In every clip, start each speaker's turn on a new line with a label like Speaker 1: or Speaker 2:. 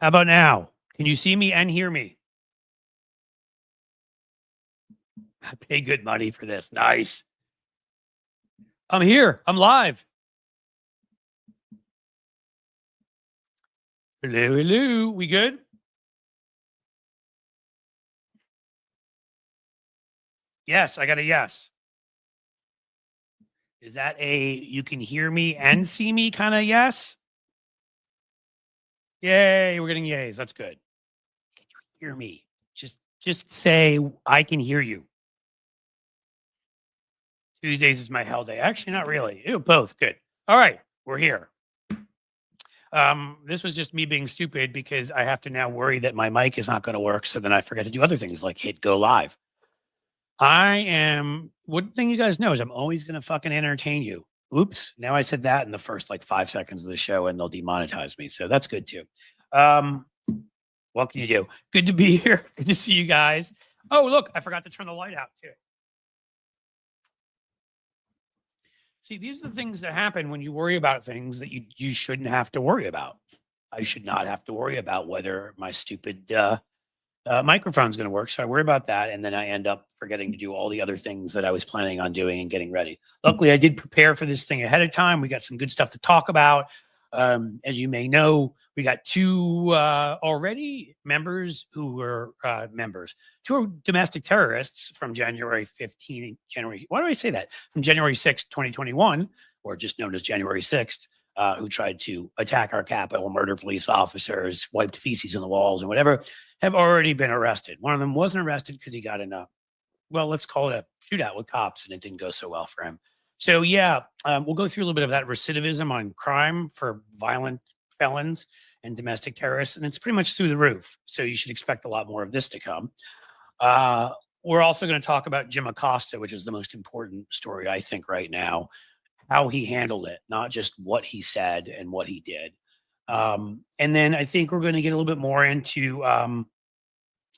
Speaker 1: How about now? Can you see me and hear me? I pay good money for this. Nice. I'm here. I'm live. Hello, hello. We good? Yes, I got a yes. Is that a you can hear me and see me kind of yes? Yay, we're getting yays. That's good. Can you hear me? Just say I can hear you. Tuesdays is my hell day. Actually, not really. Ew, both. Good. All right, we're here. This was just me being stupid because I have to now worry that my mic is not going to work. So then I forget to do other things like hit go live. One thing you guys know is I'm always going to fucking entertain you. Oops. Now I said that in the first like 5 seconds of the show and they'll demonetize me. So that's good too. What can you do? Good to be here. Good to see you guys. Oh, look, I forgot to turn the light out too. See, these are the things that happen when you worry about things that you shouldn't have to worry about. I should not have to worry about whether my stupid microphone's going to work. So I worry about that. And then I end up forgetting to do all the other things that I was planning on doing and getting ready. Luckily, I did prepare for this thing ahead of time. We got some good stuff to talk about. As you may know, we got two already members who were two domestic terrorists from January 15th, why do I say that? From January 6th, 2021, or just known as January 6th, who tried to attack our Capitol, murder police officers, wiped feces on the walls and whatever, have already been arrested. One of them wasn't arrested because he got in let's call it a shootout with cops, and it didn't go so well for him. So yeah, we'll go through a little bit of that recidivism on crime for violent felons and domestic terrorists, and it's pretty much through the roof. So you should expect a lot more of this to come. We're also going to talk about Jim Acosta, which is the most important story, I think, right now, how he handled it, not just what he said and what he did. And then I think we're going to get a little bit more into,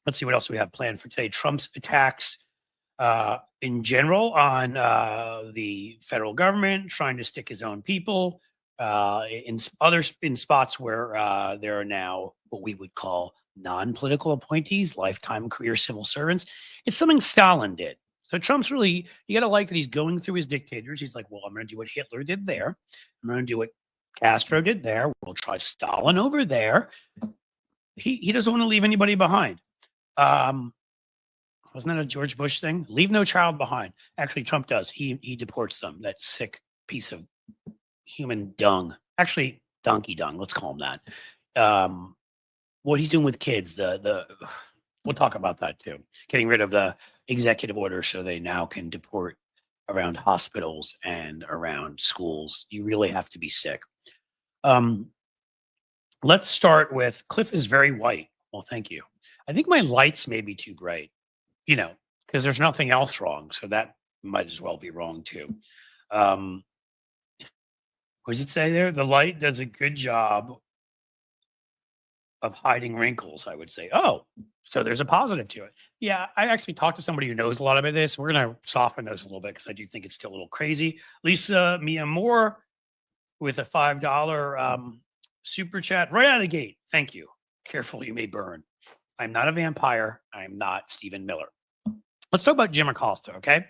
Speaker 1: let's see what else we have planned for today. Trump's attacks in general on the federal government, trying to stick his own people in spots where there are now what we would call non-political appointees, lifetime career civil servants. It's something Stalin did. So Trump's really, you got to like that he's going through his dictators. He's like, well, I'm going to do what Hitler did there. I'm going to do what Castro did there. We'll try Stalin over there. He doesn't want to leave anybody behind. Wasn't that a George Bush thing? Leave no child behind. Actually, Trump does. He deports them. That sick piece of human dung. Actually, donkey dung. Let's call him that. What he's doing with kids, we'll talk about that too. Getting rid of the executive order so they now can deport around hospitals and around schools. You really have to be sick. Let's start with Cliff is very white. Well, thank you. I think my lights may be too bright, because there's nothing else wrong. So that might as well be wrong too. What does it say there? The light does a good job of hiding wrinkles, I would say. Oh, so there's a positive to it. Yeah, I actually talked to somebody who knows a lot about this. We're going to soften those a little bit because I do think it's still a little crazy. Lisa Mia Moore with a $5 super chat right out of the gate. Thank you. Careful, you may burn. I'm not a vampire. I'm not Stephen Miller. Let's talk about Jim Acosta, okay?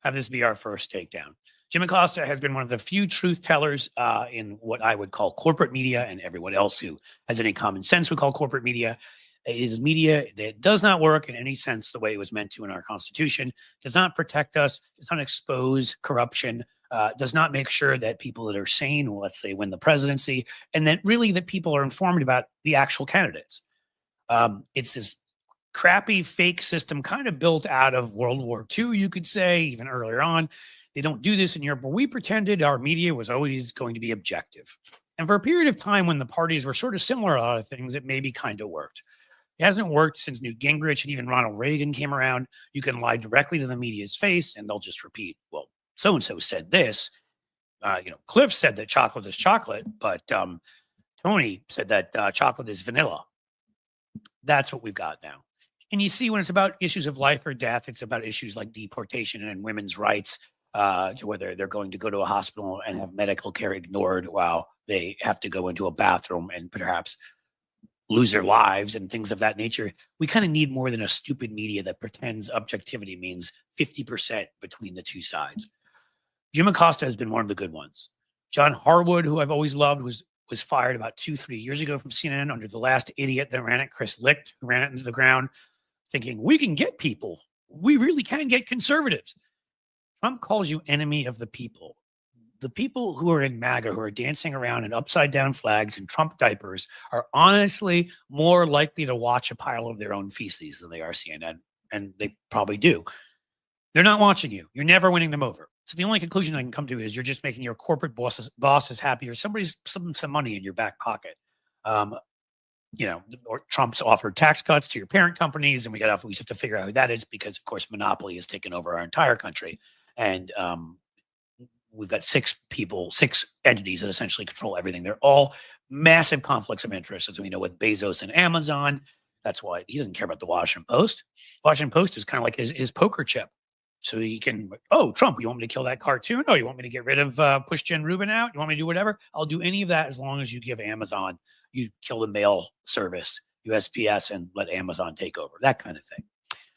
Speaker 1: Have this be our first takedown. Jim Acosta has been one of the few truth tellers in what I would call corporate media, and everyone else who has any common sense would call corporate media. It is media that does not work in any sense the way it was meant to in our Constitution, does not protect us, does not expose corruption, does not make sure that people that are sane will, let's say, win the presidency, and that really that people are informed about the actual candidates. It's this crappy fake system kind of built out of World War II, you could say, even earlier on. They don't do this in Europe, but we pretended our media was always going to be objective. And for a period of time when the parties were sort of similar on a lot of things, it maybe kind of worked. It hasn't worked since Newt Gingrich and even Ronald Reagan came around. You can lie directly to the media's face and they'll just repeat, well, so-and-so said this. Cliff said that chocolate is chocolate, but Tony said that chocolate is vanilla. That's what we've got now. And you see when it's about issues of life or death, it's about issues like deportation and women's rights, to whether they're going to go to a hospital and have medical care ignored while they have to go into a bathroom and perhaps lose their lives and things of that nature. We kind of need more than a stupid media that pretends objectivity means 50% between the two sides. Jim Acosta has been one of the good ones. John Harwood, who I've always loved, was fired about 2-3 years ago from CNN under the last idiot that ran it, Chris Licht, who ran it into the ground, thinking we can get people. We really can get conservatives. Trump calls you enemy of the people. The people who are in MAGA, who are dancing around in upside down flags and Trump diapers, are honestly more likely to watch a pile of their own feces than they are CNN. And they probably do. They're not watching you. You're never winning them over. So the only conclusion I can come to is you're just making your corporate bosses happy, or somebody's some money in your back pocket. Or Trump's offered tax cuts to your parent companies, and we have to figure out who that is, because of course monopoly has taken over our entire country, and we've got six entities that essentially control everything. They're all massive conflicts of interest, as we know with Bezos and Amazon. That's why he doesn't care about the Washington Post. Washington Post is kind of like his poker chip. So he can, Trump, you want me to kill that cartoon? Oh, you want me to get rid of push Jen Rubin out? You want me to do whatever? I'll do any of that as long as you give Amazon, you kill the mail service, USPS, and let Amazon take over, that kind of thing.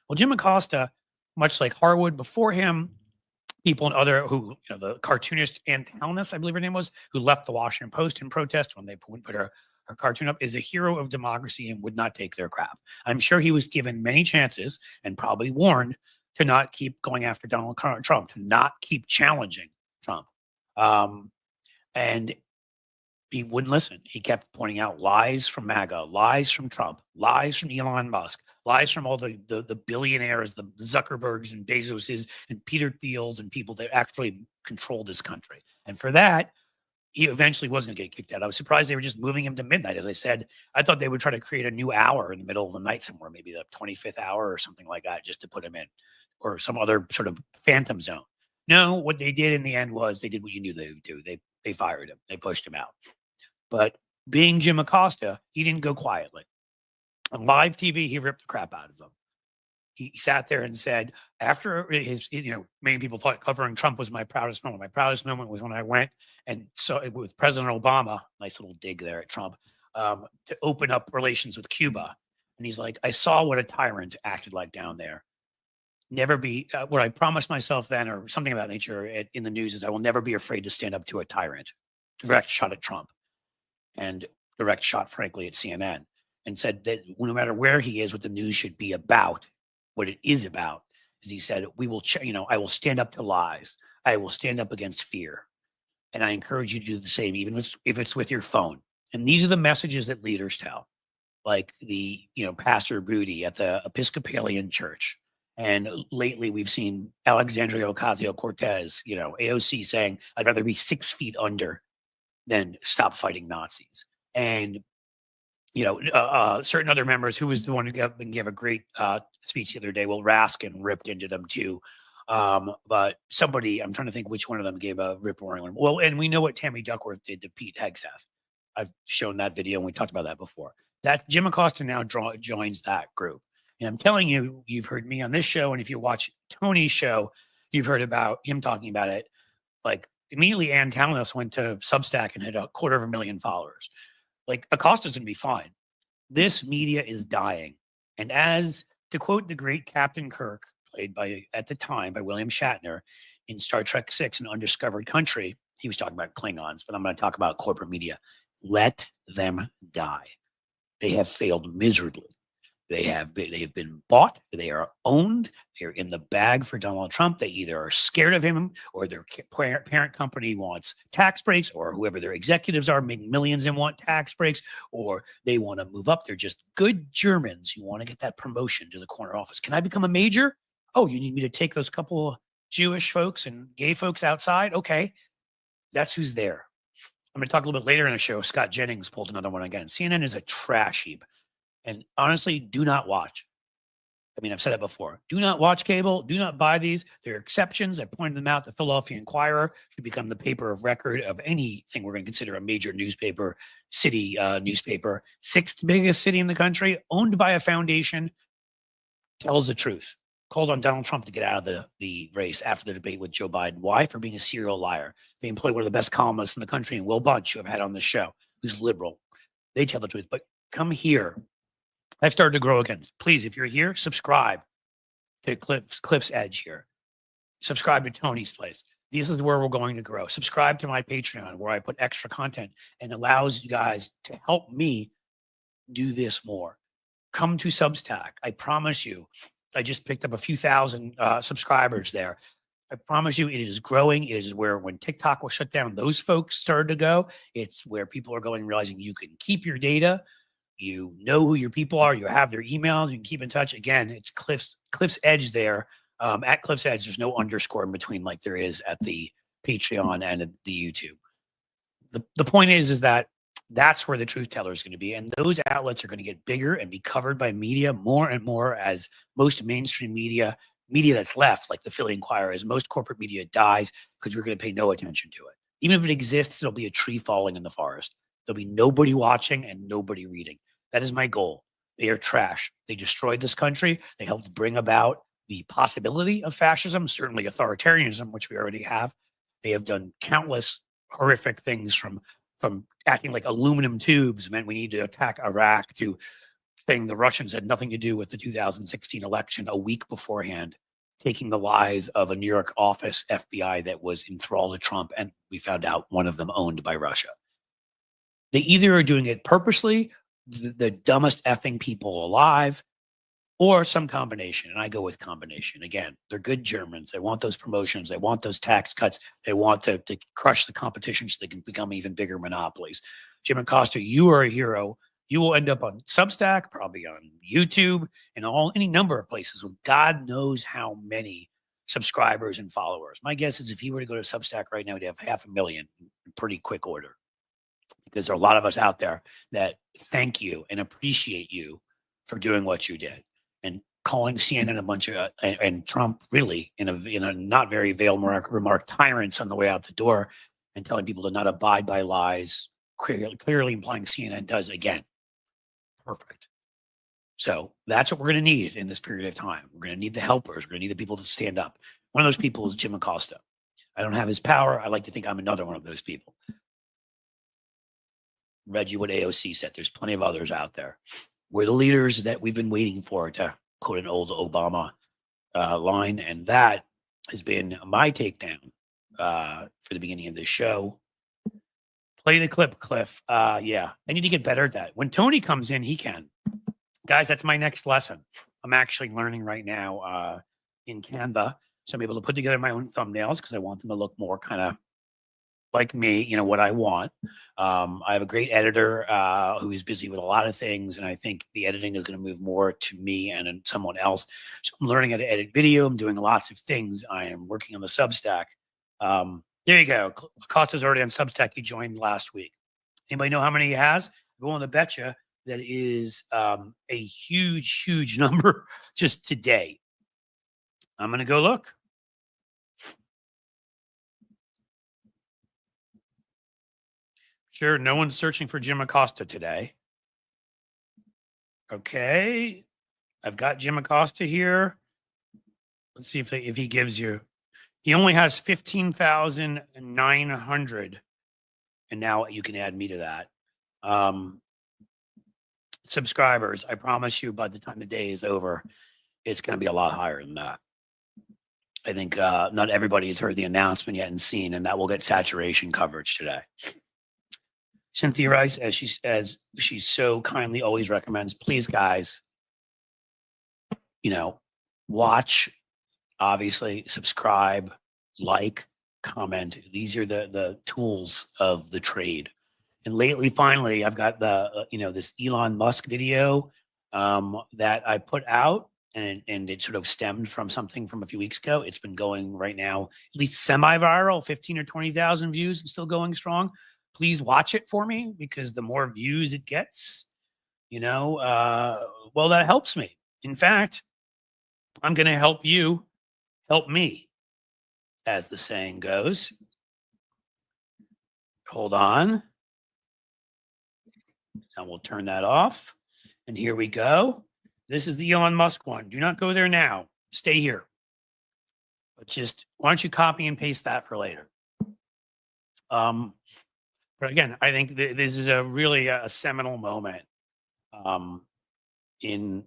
Speaker 1: Well, Jim Acosta, much like Harwood before him, people and other who, the cartoonist Ann Talnis, I believe her name was, who left the Washington Post in protest when they put her cartoon up, is a hero of democracy and would not take their crap. I'm sure he was given many chances and probably warned to not keep going after Donald Trump, to not keep challenging Trump. And he wouldn't listen. He kept pointing out lies from MAGA, lies from Trump, lies from Elon Musk, lies from all the billionaires, the Zuckerbergs and Bezoses and Peter Thiels and people that actually control this country. And for that, he eventually was going to get kicked out. I was surprised they were just moving him to midnight. As I said, I thought they would try to create a new hour in the middle of the night somewhere, maybe the 25th hour or something like that, just to put him in, or some other sort of phantom zone. No, what they did in the end was they did what you knew they would do. They fired him. They pushed him out. But being Jim Acosta, he didn't go quietly. On live TV, he ripped the crap out of them. He sat there and said, after his, many people thought covering Trump was my proudest moment. My proudest moment was when I went and saw with President Obama, nice little dig there at Trump, to open up relations with Cuba. And he's like, I saw what a tyrant acted like down there. Never be, what I promised myself then, or something of that nature in the news, is I will never be afraid to stand up to a tyrant. Direct shot at Trump. And direct shot, frankly, at CNN. And said that no matter where he is, what the news should be about, what it is about, is he said, we will, I will stand up to lies. I will stand up against fear. And I encourage you to do the same, even if it's with your phone. And these are the messages that leaders tell, like the, Pastor Booty at the Episcopalian Church. And lately we've seen Alexandria Ocasio-Cortez, AOC saying, I'd rather be 6 feet under than stop fighting Nazis. And certain other members, who was the one who gave a great speech the other day, well, Raskin ripped into them too. But somebody, I'm trying to think which one of them gave a rip-roaring one. Well, and we know what Tammy Duckworth did to Pete Hegseth. I've shown that video, and we talked about that before. That Jim Acosta now joins that group. And I'm telling you, you've heard me on this show, and if you watch Tony's show, you've heard about him talking about it. Like, immediately Ann Talnis went to Substack and had 250,000 followers. Like, Acosta's going to be fine. This media is dying. And as, to quote the great Captain Kirk, played at the time by William Shatner in Star Trek VI, An Undiscovered Country, he was talking about Klingons, but I'm going to talk about corporate media. Let them die. They have failed miserably. They have been bought. They are owned. They're in the bag for Donald Trump. They either are scared of him, or their parent company wants tax breaks, or whoever their executives are making millions and want tax breaks, or they want to move up. They're just good Germans who want to get that promotion to the corner office. Can I become a major? Oh, you need me to take those couple of Jewish folks and gay folks outside? Okay, that's who's there. I'm going to talk a little bit later in the show. Scott Jennings pulled another one again. CNN is a trash heap. And honestly, do not watch. I mean, I've said it before. Do not watch cable. Do not buy these. There are exceptions. I pointed them out. The Philadelphia Inquirer should become the paper of record of anything we're going to consider a major newspaper, city newspaper. 6th biggest city in the country, owned by a foundation, tells the truth. Called on Donald Trump to get out of the race after the debate with Joe Biden. Why? For being a serial liar. They employ one of the best columnists in the country, and Will Bunch, who I've had on this show, who's liberal. They tell the truth. But come here. I've started to grow again. Please, if you're here, subscribe to Cliff's Edge here. Subscribe to Tony's Place. This is where we're going to grow. Subscribe to my Patreon, where I put extra content and allows you guys to help me do this more. Come to Substack. I promise you, I just picked up a few thousand subscribers there. I promise you, it is growing. It is where, when TikTok was shut down, those folks started to go. It's where people are going, realizing you can keep your data. You know who your people are. You have their emails. You can keep in touch. Again, it's Cliff's Edge there. At Cliff's Edge, there's no underscore in between like there is at the Patreon and the YouTube. The point is that that's where the truth teller is going to be. And those outlets are going to get bigger and be covered by media more and more, as most mainstream media that's left, like the Philly Inquirer, as most corporate media dies, because we're going to pay no attention to it. Even if it exists, it'll be a tree falling in the forest. There'll be nobody watching and nobody reading. That is my goal. They are trash. They destroyed this country. They helped bring about the possibility of fascism, certainly authoritarianism, which we already have. They have done countless horrific things, from acting like aluminum tubes meant we need to attack Iraq, to saying the Russians had nothing to do with the 2016 election a week beforehand, taking the lies of a New York office FBI that was enthralled to Trump, and we found out one of them owned by Russia. They either are doing it purposely, the dumbest effing people alive, or some combination. And I go with combination. Again, they're good Germans. They want those promotions. They want those tax cuts. They want to crush the competition so they can become even bigger monopolies. Jim Acosta, you are a hero. You will end up on Substack, probably on YouTube, and any number of places with God knows how many subscribers and followers. My guess is if he were to go to Substack right now, he'd have 500,000 in pretty quick order, because there are a lot of us out there that thank you and appreciate you for doing what you did, and calling CNN a bunch of and Trump really in a not very veiled remark tyrants on the way out the door, and telling people to not abide by lies, clearly implying CNN does again. Perfect. So that's what we're going to need in this period of time. We're going to need the helpers. We're going to need the people to stand up. One of those people is Jim Acosta. I don't have his power. I like to think I'm another one of those people. Read you what AOC said. There's plenty of others out there. We're the leaders that we've been waiting for, to quote an old Obama line. And that has been my takedown for the beginning of this show. Play the clip, Cliff. Yeah, I need to get better at that. When Tony comes in, he can. Guys, that's my next lesson. I'm actually learning right now in Canva. So I'm able to put together my own thumbnails because I want them to look more kind of like me, you know, what I want. I have a great editor who is busy with a lot of things, and I think the editing is going to move more to me and someone else. So I'm learning how to edit video. I'm doing lots of things. I am working on the Substack. There you go. Acosta's already on Substack. He joined last week. Anybody know how many he has? I'm willing to bet you that is a huge, huge number just today. I'm going to go look. Sure, no one's searching for Jim Acosta today. Okay, I've got Jim Acosta here. Let's see if he gives you. He only has 15,900, and now you can add me to that. Subscribers. I promise you, by the time the day is over, it's going to be a lot higher than that. I think not everybody has heard the announcement yet and seen, and that will get saturation coverage today. Cynthia Rice, as she so kindly always recommends, please, guys, you know, watch, obviously, subscribe, like, comment. These are the tools of the trade. And lately, finally, I've got the this Elon Musk video that I put out, and it sort of stemmed from something from a few weeks ago. It's been going right now, at least semi-viral, 15 or 20,000 views, and still going strong. Please watch it for me, because the more views it gets, well, that helps me. In fact, I'm going to help you help me, as the saying goes. Hold on. Now we'll turn that off. And here we go. This is the Elon Musk one. Do not go there now. Stay here. But just, why don't you copy and paste that for later? But again, I think this is a really a seminal moment in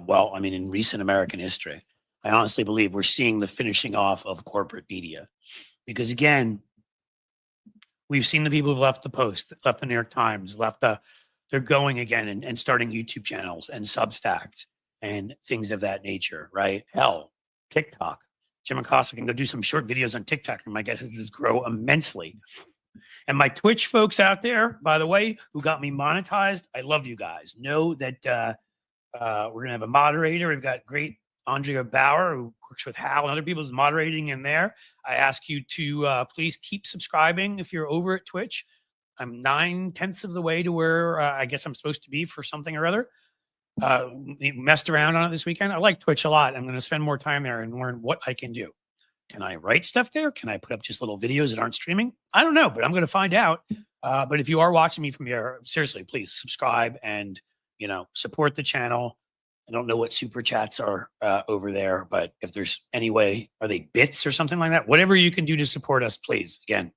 Speaker 1: well, I mean, in recent American history. I honestly believe we're seeing the finishing off of corporate media, because again, we've seen the people who've left the Post, left the New York Times, they're going again and starting YouTube channels and Substacks and things of that nature, right? Hell, TikTok. Jim Acosta can go do some short videos on TikTok, and my guess is this grow immensely. And my Twitch folks out there, by the way, who got me monetized, I love you guys. Know that we're going to have a moderator. We've got great Andrea Bauer, who works with Hal and other people, is moderating in there. I ask you to please keep subscribing if you're over at Twitch. I'm 9/10 of the way to where I guess I'm supposed to be for something or other. Messed around on it this weekend. I like Twitch a lot. I'm going to spend more time there and learn what I can do. Can I write stuff there? Can I put up just little videos that aren't streaming? I don't know, but I'm going to find out. But if you are watching me from here, seriously, please subscribe and, support the channel. I don't know what super chats are over there, but if there's any way, are they bits or something like that? Whatever you can do to support us, please. Again,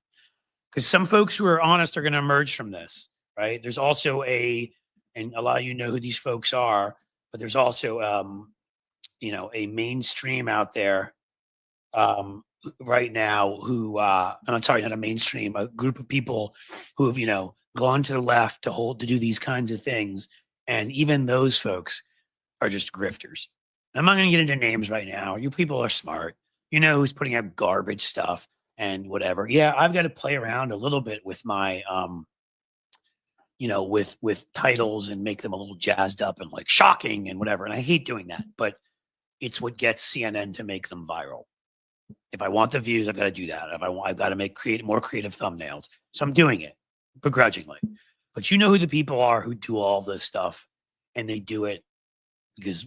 Speaker 1: because some folks who are honest are going to emerge from this, right? There's also and a lot of you know who these folks are, but there's also, a mainstream out there right now who, I'm sorry, not a mainstream, a group of people who have, gone to the left to do these kinds of things. And even those folks are just grifters. I'm not going to get into names right now. You people are smart. You know who's putting out garbage stuff and whatever. Yeah, I've got to play around a little bit with my, with titles and make them a little jazzed up and like shocking and whatever. And I hate doing that, but it's what gets CNN to make them viral. If I want the views, I've got to do that. I've got to create more creative thumbnails. So I'm doing it begrudgingly. But you know who the people are who do all this stuff, and they do it because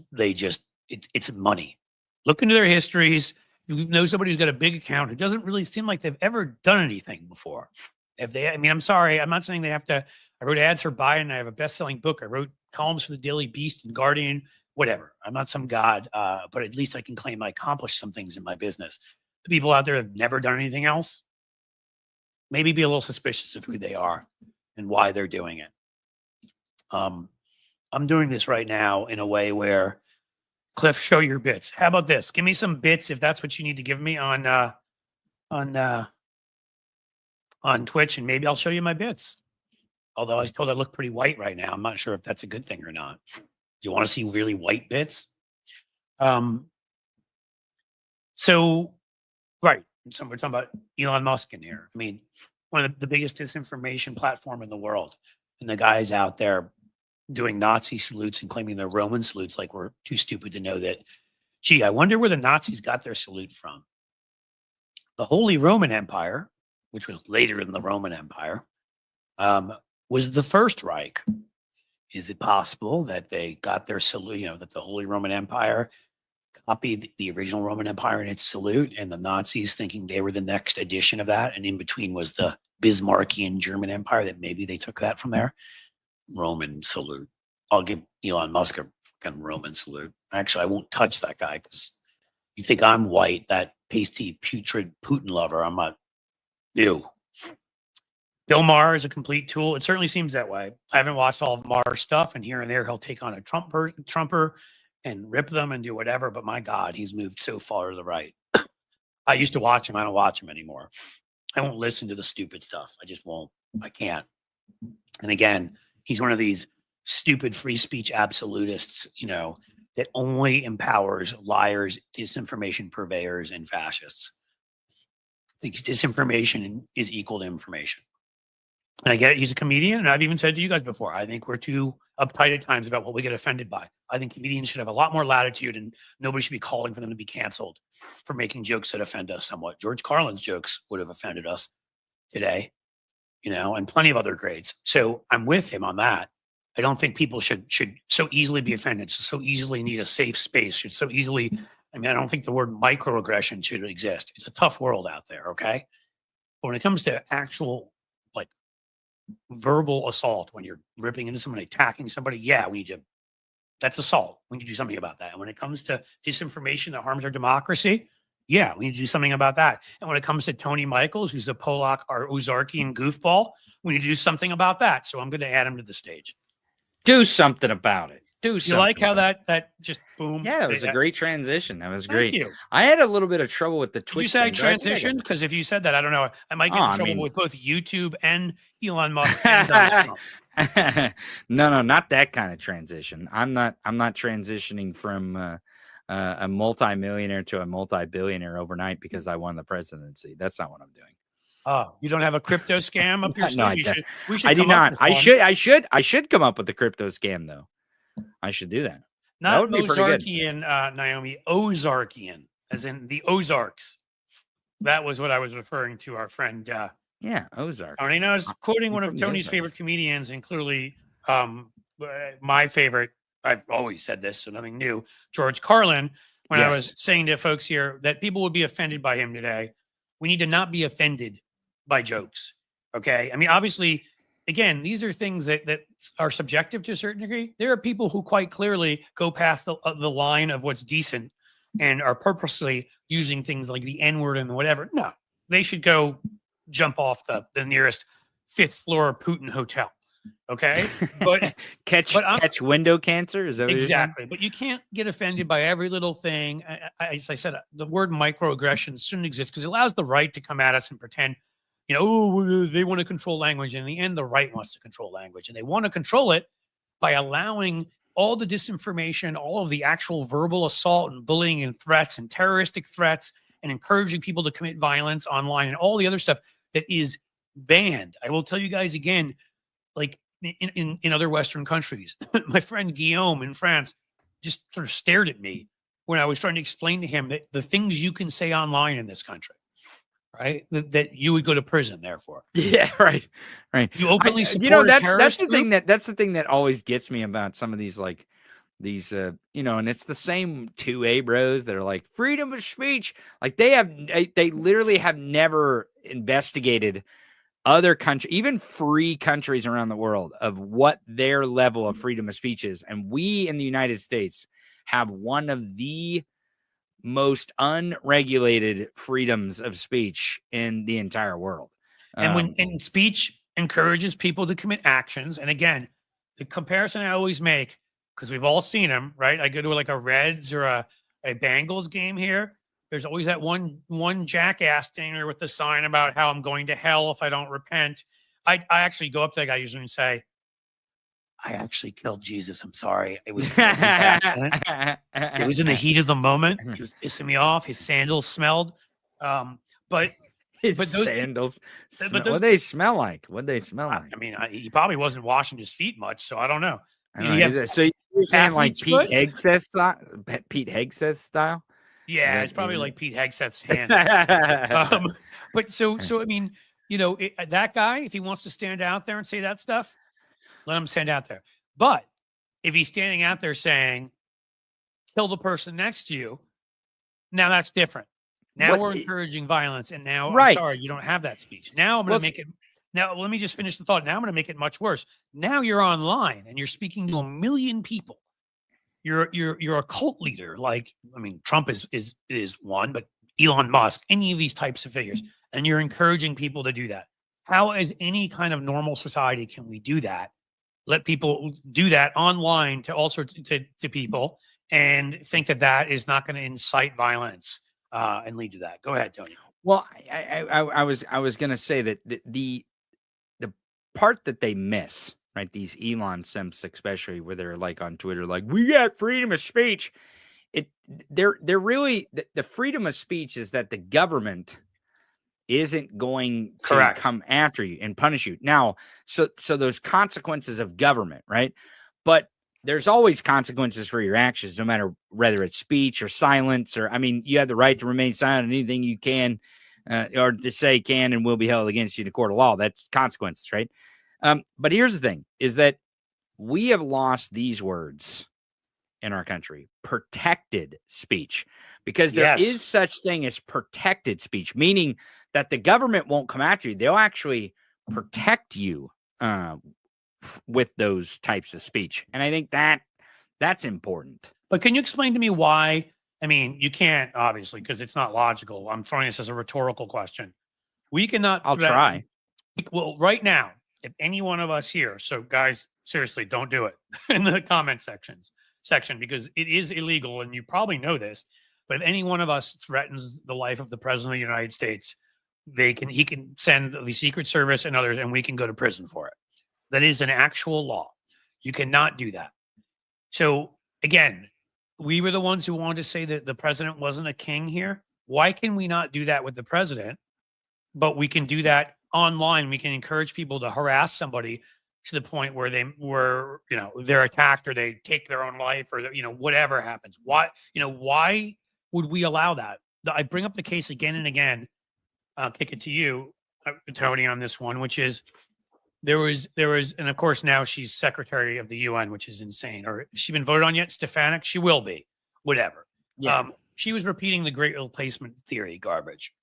Speaker 1: it's money. Look into their histories. You know somebody who's got a big account who doesn't really seem like they've ever done anything before. I'm sorry, I'm not saying they have to. I wrote ads for Biden. I have a best-selling book. I wrote columns for the Daily Beast and Guardian, whatever. I'm not some god, but at least I can claim I accomplished some things in my business. The people out there have never done anything else. Maybe be a little suspicious of who they are and why they're doing it. I'm doing this right now in a way where, Cliff, show your bits. How about this? Give me some bits if that's what you need to give me on Twitch, and maybe I'll show you my bits. Although I was told I look pretty white right now. I'm not sure if that's a good thing or not. Do you want to see really white bits? So we're talking about Elon Musk in here. I mean, one of the biggest disinformation platform in the world. And the guys out there doing Nazi salutes and claiming they're Roman salutes, like we're too stupid to know that, gee, I wonder where the Nazis got their salute from. The Holy Roman Empire, which was later in the Roman Empire, was the First Reich. Is it possible that they got their salute, that the Holy Roman Empire copied the original Roman Empire in its salute, and the Nazis thinking they were the next edition of that, and in between was the Bismarckian German Empire, that maybe they took that from there? Roman salute. I'll give Elon Musk a fucking Roman salute. Actually, I won't touch that guy because you think I'm white, that pasty, putrid Putin lover. I'm not. Ew. Bill Maher is a complete tool. It certainly seems that way. I haven't watched all of Maher's stuff, and here and there he'll take on a Trumper and rip them and do whatever. But my God, he's moved so far to the right. I used to watch him. I don't watch him anymore. I won't listen to the stupid stuff. I just won't. I can't. And again, he's one of these stupid free speech absolutists, that only empowers liars, disinformation purveyors, and fascists. Because disinformation is equal to information. And I get it, he's a comedian, and I've even said to you guys before, I think we're too uptight at times about what we get offended by. I think comedians should have a lot more latitude, and nobody should be calling for them to be canceled for making jokes that offend us somewhat. George Carlin's jokes would have offended us today, and plenty of other grades. So I'm with him on that. I don't think people should so easily be offended, so easily need a safe space, should so easily, I don't think the word microaggression should exist. It's a tough world out there, okay? But when it comes to actual, verbal assault, when you're ripping into somebody, attacking somebody, yeah, that's assault. We need to do something about that. And when it comes to disinformation that harms our democracy, Yeah, we need to do something about that. And when it comes to Tony Michaels, who's a Polak or Ozarkian goofball, we need to do something about that. So I'm going to add him to the stage.
Speaker 2: Do something about it. Do
Speaker 1: You
Speaker 2: something.
Speaker 1: like how that just boom?
Speaker 2: Yeah, it was a great transition. That was great.
Speaker 1: Thank you.
Speaker 2: I had a little bit of trouble with the Twitch.
Speaker 1: Did you say transition? Because if you said that, I don't know. I might get in trouble with both YouTube and Elon Musk and Donald Trump.
Speaker 2: No, not that kind of transition. I'm not transitioning from a multi-millionaire to a multi-billionaire overnight because I won the presidency. That's not what I'm doing.
Speaker 1: Oh, you don't have a crypto scam up your sleeve?
Speaker 2: No,
Speaker 1: we should
Speaker 2: I do not. I should come up with a crypto scam though. I should do that.
Speaker 1: Not Ozarkian, Naomi, Ozarkian, as in the Ozarks. That was what I was referring to. Our friend,
Speaker 2: Ozark.
Speaker 1: Tony. I was quoting one of Tony's favorite comedians, and clearly, my favorite. I've always said this, so nothing new. George Carlin. When I was saying to folks here that people would be offended by him today, we need to not be offended by jokes. Okay, I mean, obviously. Again, these are things that are subjective to a certain degree. There are people who quite clearly go past the line of what's decent and are purposely using things like the N-word and whatever. No, they should go jump off the nearest 5th floor Putin hotel. Okay, but
Speaker 2: catch window cancer, is that what
Speaker 1: exactly? But you can't get offended by every little thing. As I said, the word microaggression shouldn't exist because it allows the right to come at us and pretend. You know, oh, they want to control language. And in the end, the right wants to control language. And they want to control it by allowing all the disinformation, all of the actual verbal assault and bullying and threats and terroristic threats and encouraging people to commit violence online and all the other stuff that is banned. I will tell you guys again, like in other Western countries, my friend Guillaume in France just sort of stared at me when I was trying to explain to him that the things you can say online in this country, right? That you would go to prison, therefore.
Speaker 2: Yeah, right.
Speaker 1: You openly support
Speaker 2: that's the thing that's the thing that always gets me about some of these and it's the same 2A bros that are like freedom of speech. Like they literally have never investigated other countries, even free countries around the world, of what their level of freedom of speech is. And we in the United States have one of the most unregulated freedoms of speech in the entire world.
Speaker 1: And when speech encourages people to commit actions, and again, the comparison I always make, because we've all seen them, right? I go to like a Reds or a Bengals game here. There's always that one jackass standing there with the sign about how I'm going to hell if I don't repent. I actually go up to that guy usually and say, I actually killed Jesus. I'm sorry. It was by accident. It was in the heat of the moment. He was pissing me off. His sandals smelled. But those
Speaker 2: sandals. What they smell like? I
Speaker 1: mean, he probably wasn't washing his feet much, so I don't know.
Speaker 2: So you're saying like Pete Hegseth style?
Speaker 1: Yeah, it's probably like Pete Hegseth's hands. But so I mean, that guy, if he wants to stand out there and say that stuff, let him stand out there. But if he's standing out there saying, kill the person next to you, now that's different. Now we're encouraging violence. And now, I'm sorry, you don't have that speech. Now I'm going to make it. Now, let me just finish the thought. Now I'm going to make it much worse. Now you're online and you're speaking to 1 million people. You're a cult leader. Like, I mean, Trump is one, but Elon Musk, any of these types of figures. And you're encouraging people to do that. How, as any kind of normal society, can we do that? Let people do that online to all sorts to people and think that is not going to incite violence and lead to that. Go ahead, Tony.
Speaker 2: Well, I was going to say that the part that they miss, right? These Elon simps, especially where they're like on Twitter, like we got freedom of speech. They're really the freedom of speech is that the government isn't going to come after you and punish you. Now, so those consequences of government, right? But there's always consequences for your actions, no matter whether it's speech or silence, or, I mean, you have the right to remain silent. Anything you can or to say can and will be held against you in a court of law. That's consequences, right? But here's the thing, is that we have lost these words in our country, protected speech, because there is such thing as protected speech, meaning that the government won't come after you. They'll actually protect you with those types of speech. And I think that's important.
Speaker 1: But can you explain to me why I mean, you can't, obviously, because it's not logical. I'm throwing this as a rhetorical question. We cannot
Speaker 2: I'll
Speaker 1: threaten-
Speaker 2: try.
Speaker 1: Well, right now, if any one of us here, so guys, seriously, don't do it in the comment section, because it is illegal, and you probably know this. But if any one of us threatens the life of the president of the United States, he can send the Secret Service and others, and we can go to prison for it. That is an actual law. You cannot do that. So again, we were the ones who wanted to say that the president wasn't a king here. Why can we not do that with the president? But we can do that online. We can encourage people to harass somebody to the point where they're attacked or they take their own life or, whatever happens. Why would we allow that? I bring up the case again and again. I'll kick it to you, Tony, on this one, which is there was, and of course now she's secretary of the UN, which is insane. Or has she been voted on yet? Stefanik? She will be, whatever.
Speaker 2: Yeah.
Speaker 1: She was repeating the great replacement theory garbage.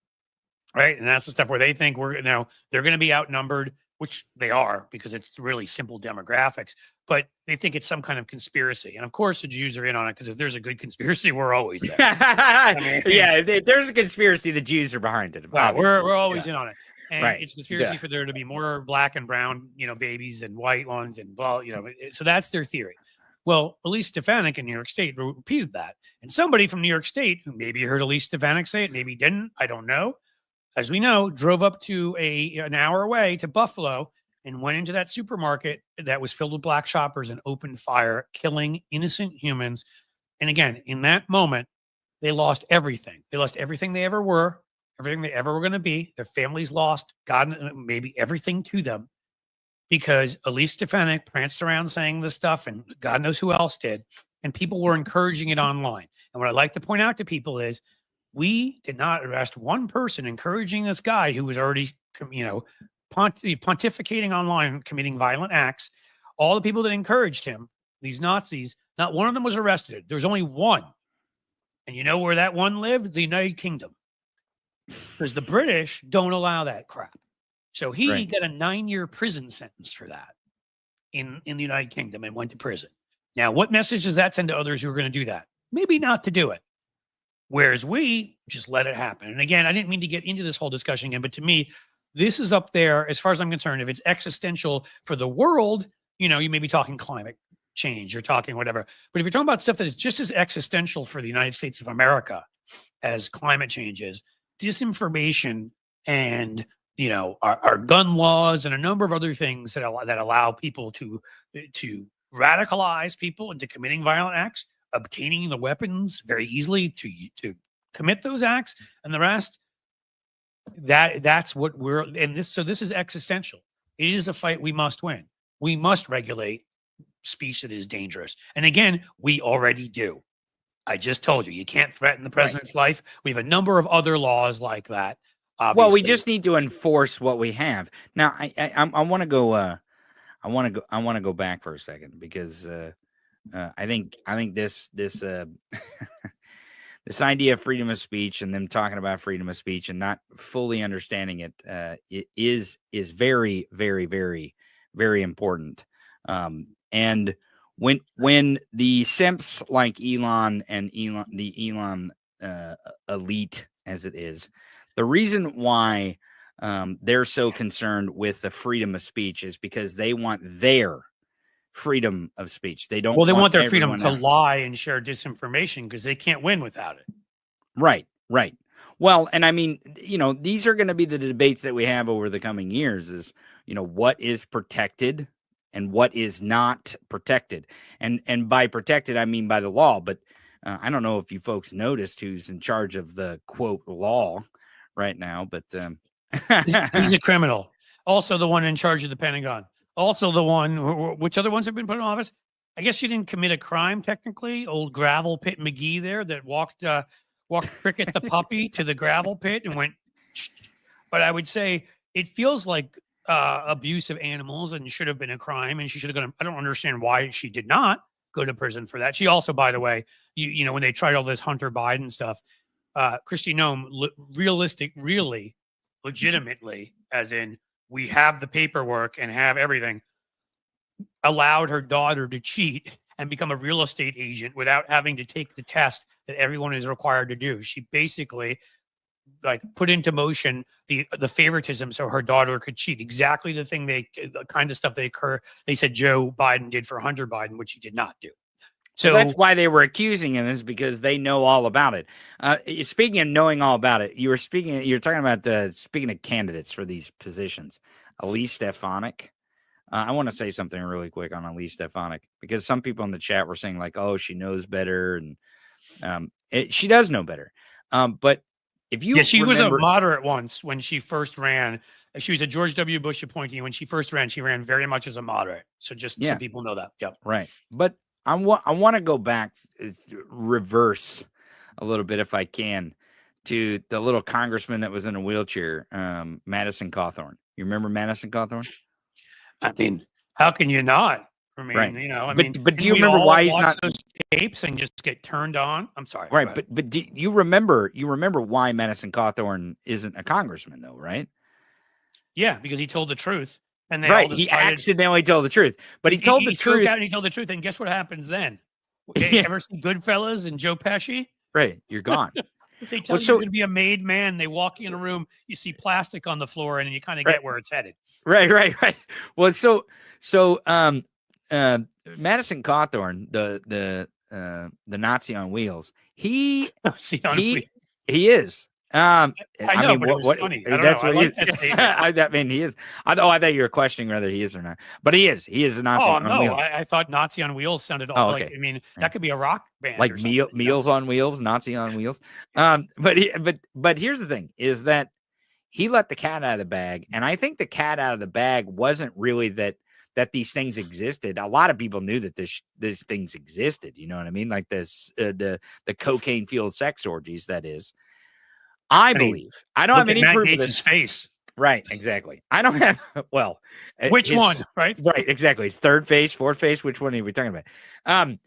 Speaker 1: Right. And that's the stuff where they think they're going to be outnumbered, which they are, because it's really simple demographics, but they think it's some kind of conspiracy. And of course the Jews are in on it, because if there's a good conspiracy, we're always there.
Speaker 2: Yeah, if there's a conspiracy, the Jews are behind it.
Speaker 1: Wow, we're always in on it. And
Speaker 2: Right.
Speaker 1: it's conspiracy for there to be more black and brown, babies and white ones and blah, so that's their theory. Well, Elise Stefanik in New York State repeated that. And somebody from New York State, who maybe heard Elise Stefanik say it, maybe didn't, I don't know, as we know, drove up to an hour away to Buffalo and went into that supermarket that was filled with black shoppers and opened fire, killing innocent humans. And again, in that moment, they lost everything. They lost everything they ever were, everything they ever were going to be. Their families lost, God, maybe everything to them, because Elise Stefanik pranced around saying this stuff, and God knows who else did. And people were encouraging it online. And what I'd like to point out to people is, we did not arrest one person encouraging this guy who was already, pontificating online, committing violent acts. All the people that encouraged him, these Nazis, not one of them was arrested. There's only one. And you know where that one lived? The United Kingdom. Because the British don't allow that crap. So he got a 9-year prison sentence for that in the United Kingdom and went to prison. Now, what message does that send to others who are going to do that? Maybe not to do it. Whereas we just let it happen. And again, I didn't mean to get into this whole discussion again, but to me, this is up there, as far as I'm concerned. If it's existential for the world, you may be talking climate change, you're talking whatever. But if you're talking about stuff that is just as existential for the United States of America as climate change is, disinformation and, our gun laws and a number of other things that allow people to radicalize people into committing violent acts, obtaining the weapons very easily to commit those acts, and the rest, that's what this is existential. It is a fight we must win. We must regulate speech that is dangerous. And again, we already do. I just told you can't threaten the president's life. We have a number of other laws like that. Obviously.
Speaker 2: Well, we just need to enforce what we have. Now, I want to go. I want to go back for a second, because I think this this idea of freedom of speech, and them talking about freedom of speech and not fully understanding it, it is very, very, very, very important. And when the simps like Elon and the Elon elite, as it is, the reason why they're so concerned with the freedom of speech is because they want their freedom of speech. They don't.
Speaker 1: Well, they want their freedom to lie and share disinformation, because they can't win without it.
Speaker 2: Right. Well, and I mean, these are going to be the debates that we have over the coming years. Is what is protected and what is not protected, and by protected I mean by the law. But I don't know if you folks noticed who's in charge of the quote law right now, but
Speaker 1: he's a criminal. Also, the one in charge of the Pentagon. Also, the one, which other ones have been put in office? I guess she didn't commit a crime, technically. Old Gravel Pit McGee there that walked Cricket the puppy to the gravel pit and went. But I would say it feels like abuse of animals and should have been a crime, and she should have gone. I don't understand why she did not go to prison for that. She also, by the way, when they tried all this Hunter Biden stuff, Kristi Noem, really, legitimately, as in, we have the paperwork and have everything, allowed her daughter to cheat and become a real estate agent without having to take the test that everyone is required to do. She basically like put into motion the favoritism so her daughter could cheat. Exactly the kind of stuff they said Joe Biden did for Hunter Biden, which he did not do. So
Speaker 2: that's why they were accusing him, is because they know all about it. Speaking of knowing all about it, you're talking about speaking of candidates for these positions, Elise Stefanik. I want to say something really quick on Elise Stefanik, because some people in the chat were saying like, "Oh, she knows better," and she does know better. But if you
Speaker 1: she was a moderate once when she first ran. She was a George W. Bush appointee. When she first ran, she ran very much as a moderate. So just so people know that. Yep.
Speaker 2: Right. But I want to go back, reverse a little bit if I can, to the little congressman that was in a wheelchair, Madison Cawthorn. You remember Madison Cawthorn?
Speaker 1: I mean, how can you not? I mean,
Speaker 2: right. But do you remember why he's not
Speaker 1: those tapes and just get turned on? I'm sorry.
Speaker 2: Right, but do you remember why Madison Cawthorn isn't a congressman though, right?
Speaker 1: Yeah, because he told the truth, and they
Speaker 2: right.
Speaker 1: all
Speaker 2: He accidentally told the truth, but he told the truth.
Speaker 1: Out and he told the truth, and guess what happens then? You ever see Goodfellas and Joe Pesci?
Speaker 2: Right, you're gone.
Speaker 1: They tell you you're going to be a made man. They walk you in a room, you see plastic on the floor, and you kind of get where it's headed.
Speaker 2: Right. Well, so Madison Cawthorn, the Nazi on wheels, he is.
Speaker 1: I know, but it was funny.
Speaker 2: That's what he is.
Speaker 1: I
Speaker 2: mean, he is. I thought you were questioning whether he is or not, but he is. He is a Nazi on wheels.
Speaker 1: I thought Nazi on wheels sounded like. I mean, that could be a rock band,
Speaker 2: like Meals on Wheels, Nazi on Wheels. But here's the thing: is that he let the cat out of the bag, and I think the cat out of the bag wasn't really that these things existed. A lot of people knew that these things existed. You know what I mean? Like this, the cocaine fueled sex orgies. That is. I believe. I don't have any proof of this.
Speaker 1: Face.
Speaker 2: Right, exactly. I don't have. Well,
Speaker 1: which one? Right,
Speaker 2: exactly. His third face, fourth face. Which one are we talking about?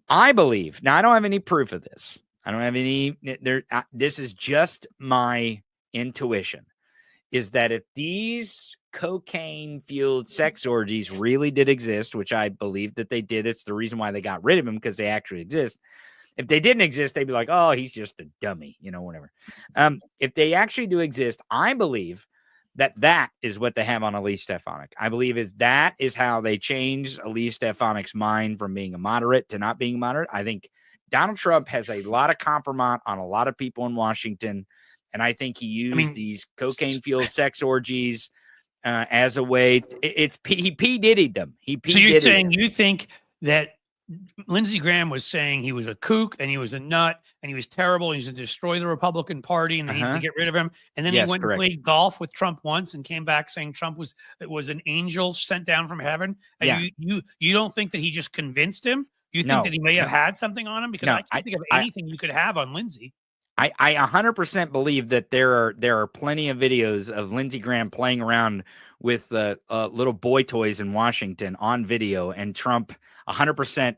Speaker 2: I believe. Now, I don't have any proof of this. I don't have any. This is just my intuition. Is that if these cocaine fueled sex orgies really did exist, which I believe that they did, it's the reason why they got rid of them, because they actually exist. If they didn't exist, they'd be like, oh, he's just a dummy, whatever. If they actually do exist, I believe that is what they have on Elise Stefanik. I believe that is how they changed Elise Stefanik's mind from being a moderate to not being moderate. I think Donald Trump has a lot of compromise on a lot of people in Washington, and I think he used these cocaine-fueled sex orgies as a way. He P. Diddy'd them.
Speaker 1: So you're saying you think that Lindsey Graham was saying he was a kook and he was a nut and he was terrible and he was going to destroy the Republican Party and they need to get rid of him. And then he went and played golf with Trump once and came back saying Trump was an angel sent down from heaven. And you don't think that he just convinced him? You think that he may have had something on him? Because I can't think of anything you could have on Lindsey.
Speaker 2: I 100% believe that there are plenty of videos of Lindsey Graham playing around with little boy toys in Washington on video, and Trump 100%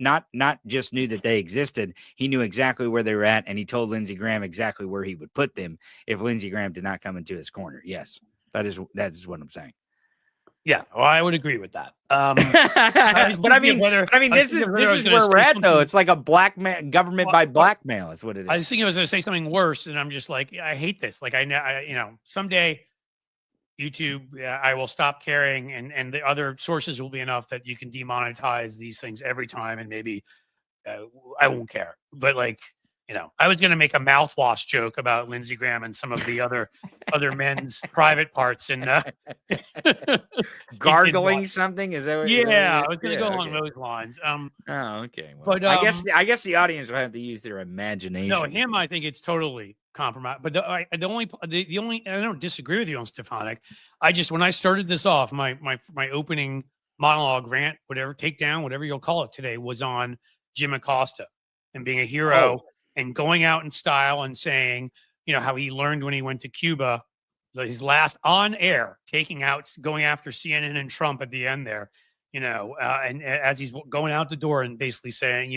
Speaker 2: not just knew that they existed. He knew exactly where they were at, and he told Lindsey Graham exactly where he would put them if Lindsey Graham did not come into his corner. Yes, that is what I'm saying.
Speaker 1: Yeah, well, I would agree with that.
Speaker 2: But I mean, this is where we're at, though. It's like a blackmail government by blackmail is what it is.
Speaker 1: I was thinking I was going to say something worse, and I'm just like, I hate this. Like, someday YouTube, I will stop caring, and the other sources will be enough that you can demonetize these things every time, and maybe I won't care. But like, I was going to make a mouthwash joke about Lindsey Graham and some of the other men's private parts and
Speaker 2: gargling something. Is that what?
Speaker 1: Yeah, I was going to go along those lines.
Speaker 2: Okay. Well, but I guess the audience will have to use their imagination.
Speaker 1: No, him, I think it's totally compromised. But the only I don't disagree with you on Stefanik. When I started this off, my opening monologue, rant, whatever, takedown, whatever you'll call it today, was on Jim Acosta and being a hero. And going out in style and saying, how he learned when he went to Cuba, his last on air, going after CNN and Trump at the end there, and as he's going out the door and basically saying,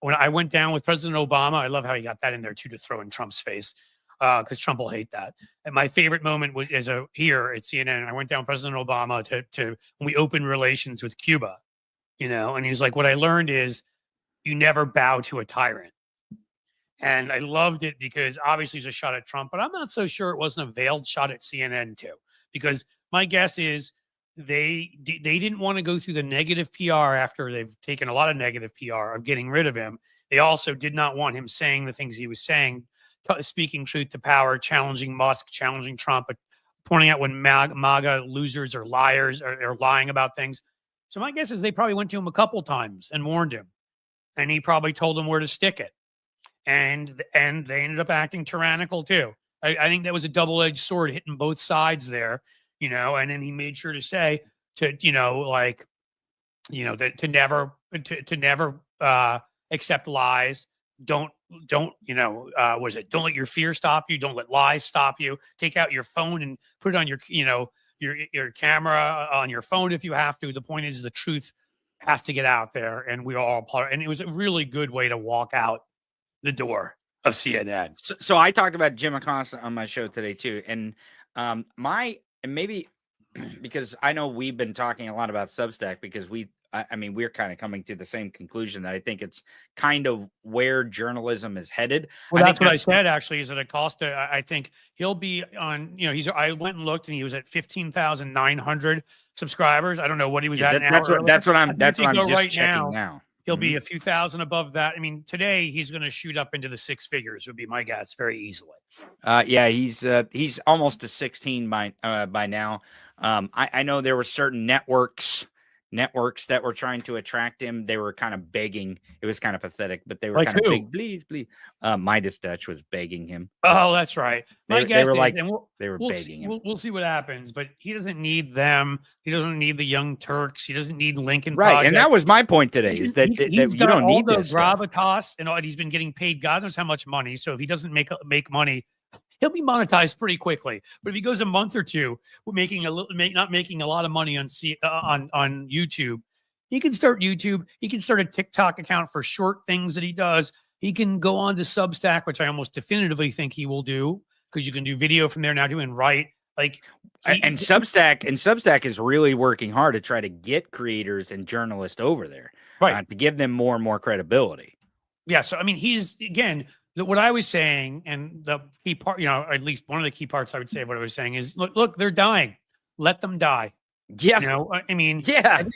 Speaker 1: when I went down with President Obama, I love how he got that in there too, to throw in Trump's face, because Trump will hate that. And my favorite moment was here at CNN. I went down with President Obama to when we opened relations with Cuba. And he's like, what I learned is you never bow to a tyrant. And I loved it because obviously it's a shot at Trump, but I'm not so sure it wasn't a veiled shot at CNN too, because my guess is they didn't want to go through the negative PR after they've taken a lot of negative PR of getting rid of him. They also did not want him saying the things he was saying, speaking truth to power, challenging Musk, challenging Trump, but pointing out when MAGA losers or liars are lying about things. So my guess is they probably went to him a couple times and warned him, and he probably told them where to stick it. And they ended up acting tyrannical too. I think that was a double-edged sword hitting both sides there, and then he made sure to say to never accept lies. Don't don't let your fear stop you. Don't let lies stop you. Take out your phone and put it on your camera on your phone if you have to. The point is the truth has to get out there, and we all part. And it was a really good way to walk out the door of CNN.
Speaker 2: So I talked about Jim Acosta on my show today too, and maybe because I know we've been talking a lot about Substack because we're kind of coming to the same conclusion that I think it's kind of where journalism is headed.
Speaker 1: Well, that's what I said actually, is that Acosta, I think he'll be on, I went and looked and he was at 15,900 subscribers. I don't know what he was at now.
Speaker 2: That's what I'm just checking now.
Speaker 1: He'll be a few thousand above that. I mean, today he's going to shoot up into the six figures would be my guess very easily.
Speaker 2: Yeah, he's almost to 16 by now. I know there were certain networks that were trying to attract him. They were kind of begging. It was kind of pathetic, but they were kind of big. Please. Midas Touch was begging him.
Speaker 1: Oh, that's right. My guess is,
Speaker 2: they were begging him.
Speaker 1: We'll see what happens, but he doesn't need them. He doesn't need the Young Turks. He doesn't need Lincoln.
Speaker 2: Right,
Speaker 1: Project.
Speaker 2: And that was my point today: is that you don't need this
Speaker 1: gravitas, and he's been getting paid God knows how much money. So if he doesn't make money, he'll be monetized pretty quickly. But if he goes a month or two not making a lot of money on YouTube, he can start YouTube. He can start a TikTok account for short things that he does. He can go on to Substack, which I almost definitively think he will do, because you can do video from there now too and write.
Speaker 2: Substack is really working hard to try to get creators and journalists over there, right, to give them more and more credibility.
Speaker 1: Yeah. So I mean, he's again. What I was saying, and the key part, at least one of the key parts I would say of what I was saying is, look, they're dying. Let them die.
Speaker 2: Yeah.
Speaker 1: Every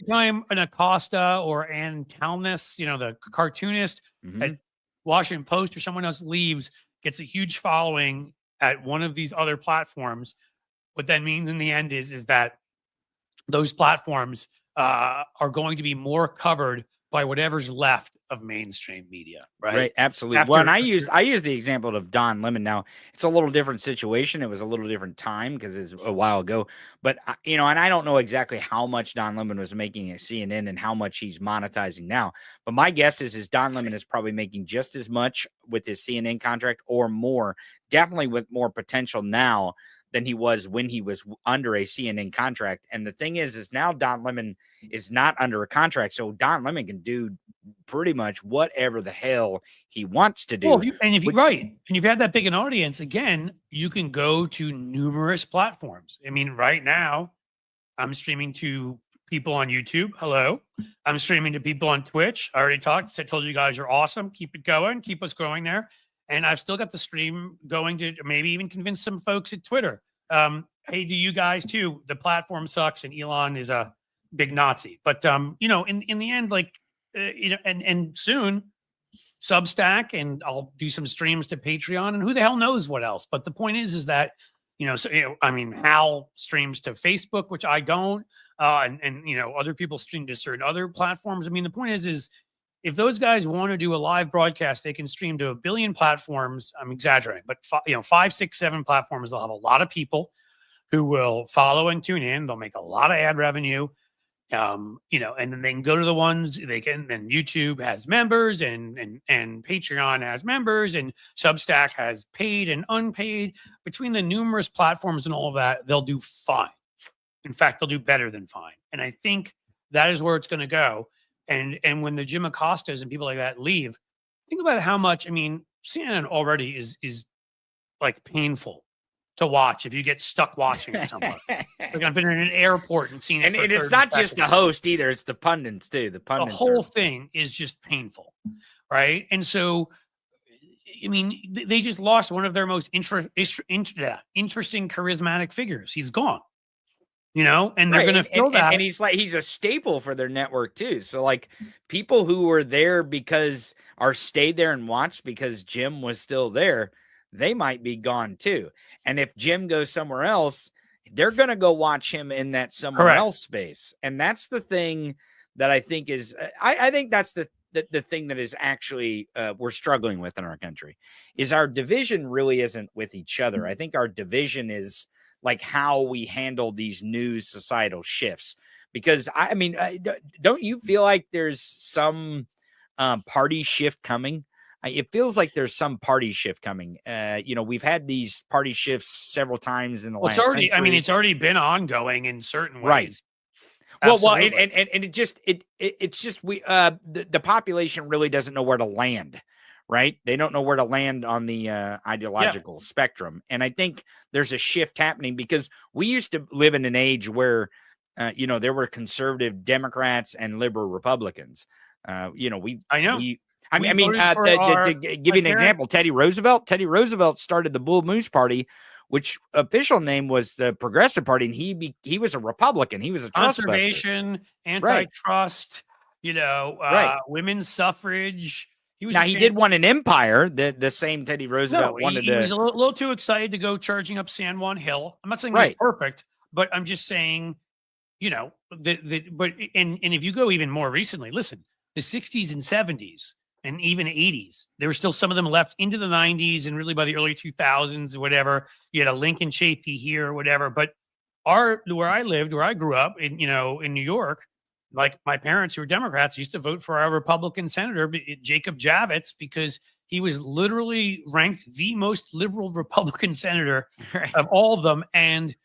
Speaker 1: time an Acosta or Ann Talness, the cartoonist at Washington Post or someone else leaves, gets a huge following at one of these other platforms, what that means in the end is that those platforms are going to be more covered by whatever's left of mainstream media, right?
Speaker 2: Right, absolutely. And I use the example of Don Lemon. Now, it's a little different situation. It was a little different time because it's a while ago. But and I don't know exactly how much Don Lemon was making at CNN and how much he's monetizing now. But my guess is Don Lemon is probably making just as much with his CNN contract or more, definitely with more potential now than he was when he was under a CNN contract. And the thing is now Don Lemon is not under a contract. So Don Lemon can do pretty much whatever the hell he wants to do.
Speaker 1: Well, if you've had that big an audience, again, you can go to numerous platforms. I mean, right now, I'm streaming to people on YouTube. Hello. I'm streaming to people on Twitch. I already talked. I told you guys you're awesome. Keep it going. Keep us growing there. And I've still got the stream going to maybe even convince some folks at Twitter. Hey, to you guys too. The platform sucks, and Elon is a big Nazi. But in the end, and soon Substack, and I'll do some streams to Patreon, and who the hell knows what else. But the point is that Hal streams to Facebook, which I don't, and other people stream to certain other platforms. I mean, the point is if those guys want to do a live broadcast, they can stream to 1 billion platforms. I'm exaggerating, but 5, 6, 7 platforms. They'll have a lot of people who will follow and tune in. They'll make a lot of ad revenue, and then they can go to the ones they can. And YouTube has members, and Patreon has members, and Substack has paid and unpaid. Between the numerous platforms and all of that, they'll do fine. In fact, they'll do better than fine. And I think that is where it's going to go. And when the Jim Acostas and people like that leave, think about how much. I mean, CNN already is like painful to watch if you get stuck watching it somewhere. Like I've been in an airport and seen it.
Speaker 2: And
Speaker 1: for
Speaker 2: it's
Speaker 1: 30
Speaker 2: not just the
Speaker 1: seconds.
Speaker 2: host either; it's the pundits too. The
Speaker 1: The
Speaker 2: pundits
Speaker 1: whole thing is just painful, right? And so, I mean, they just lost one of their most interesting, charismatic figures. He's gone, and they're going to feel that.
Speaker 2: And he's a staple for their network too. So like people who were there because or stayed there and watched because Jim was still there, they might be gone too. And if Jim goes somewhere else, they're going to go watch him in that somewhere
Speaker 1: Correct.
Speaker 2: else space. And that's the thing that I think is, I think that's the thing that is actually we're struggling with in our country is our division really isn't with each other. I think our division is like how we handle these new societal shifts. Because I mean, don't you feel like there's some party shift coming? It feels like there's some party shift coming. We've had these party shifts several times in the last century.
Speaker 1: I mean, it's already been ongoing in certain ways.
Speaker 2: Right. Well, and it just it's just the population really doesn't know where to land, right? They don't know where to land on the ideological spectrum, and I think there's a shift happening because we used to live in an age where there were conservative Democrats and liberal Republicans. To give you an example, Teddy Roosevelt started the Bull Moose Party, which official name was the Progressive Party, and he was a Republican. He was a
Speaker 1: conservation, antitrust, women's suffrage.
Speaker 2: He did want an empire. The same Teddy Roosevelt wanted to.
Speaker 1: He was a little too excited to go charging up San Juan Hill. I'm not saying he's perfect, but I'm just saying, but if you go even more recently, listen, the 60s and 70s. And even 80s, there were still some of them left into the 90s and really by the early 2000s or whatever. You had a Lincoln Chafee here or whatever. But where I grew up in New York, like my parents who were Democrats used to vote for our Republican senator, Jacob Javits, because he was literally ranked the most liberal Republican senator of all of them. And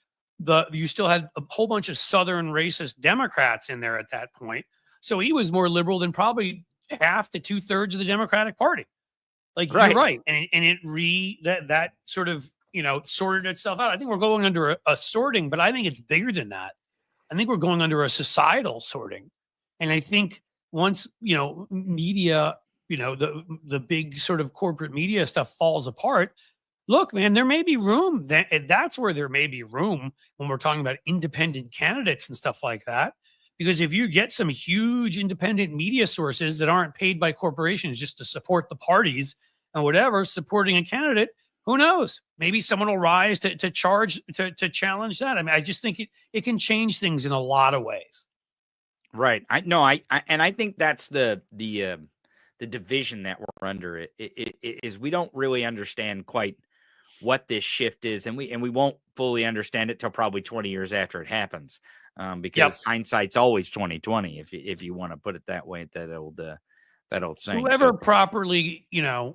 Speaker 1: you still had a whole bunch of Southern racist Democrats in there at that point. So he was more liberal than probably half to 2/3 of the Democratic Party. Like you're right. And that sort of, sorted itself out. I think we're going under a sorting, but I think it's bigger than that. I think we're going under a societal sorting. And I think once, media, the big sort of corporate media stuff falls apart, look, man, there may be room. That's where there may be room when we're talking about independent candidates and stuff like that. Because if you get some huge independent media sources that aren't paid by corporations just to support the parties and whatever, supporting a candidate, who knows? Maybe someone will rise to challenge that. I mean, I just think it can change things in a lot of ways.
Speaker 2: Right. I think that's the division that we're under. It is we don't really understand quite what this shift is, and we won't fully understand it till probably 20 years after it happens. Because hindsight's always 20/20, if you want to put it that way, that old saying.
Speaker 1: Whoever properly, who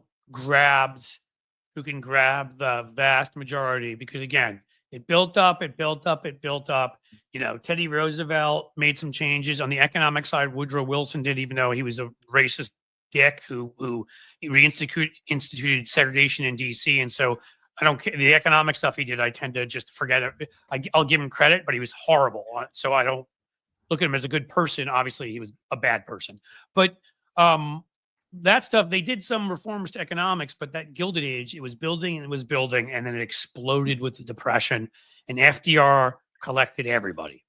Speaker 1: can grab the vast majority, because again, it built up. Teddy Roosevelt made some changes on the economic side. Woodrow Wilson did, even though he was a racist dick who instituted segregation in DC. And so I don't care. The economic stuff he did, I tend to just forget it. I'll give him credit, but he was horrible. So I don't look at him as a good person. Obviously, he was a bad person. But that stuff, they did some reforms to economics, but that Gilded Age, it was building, and then it exploded with the Depression. And FDR collected everybody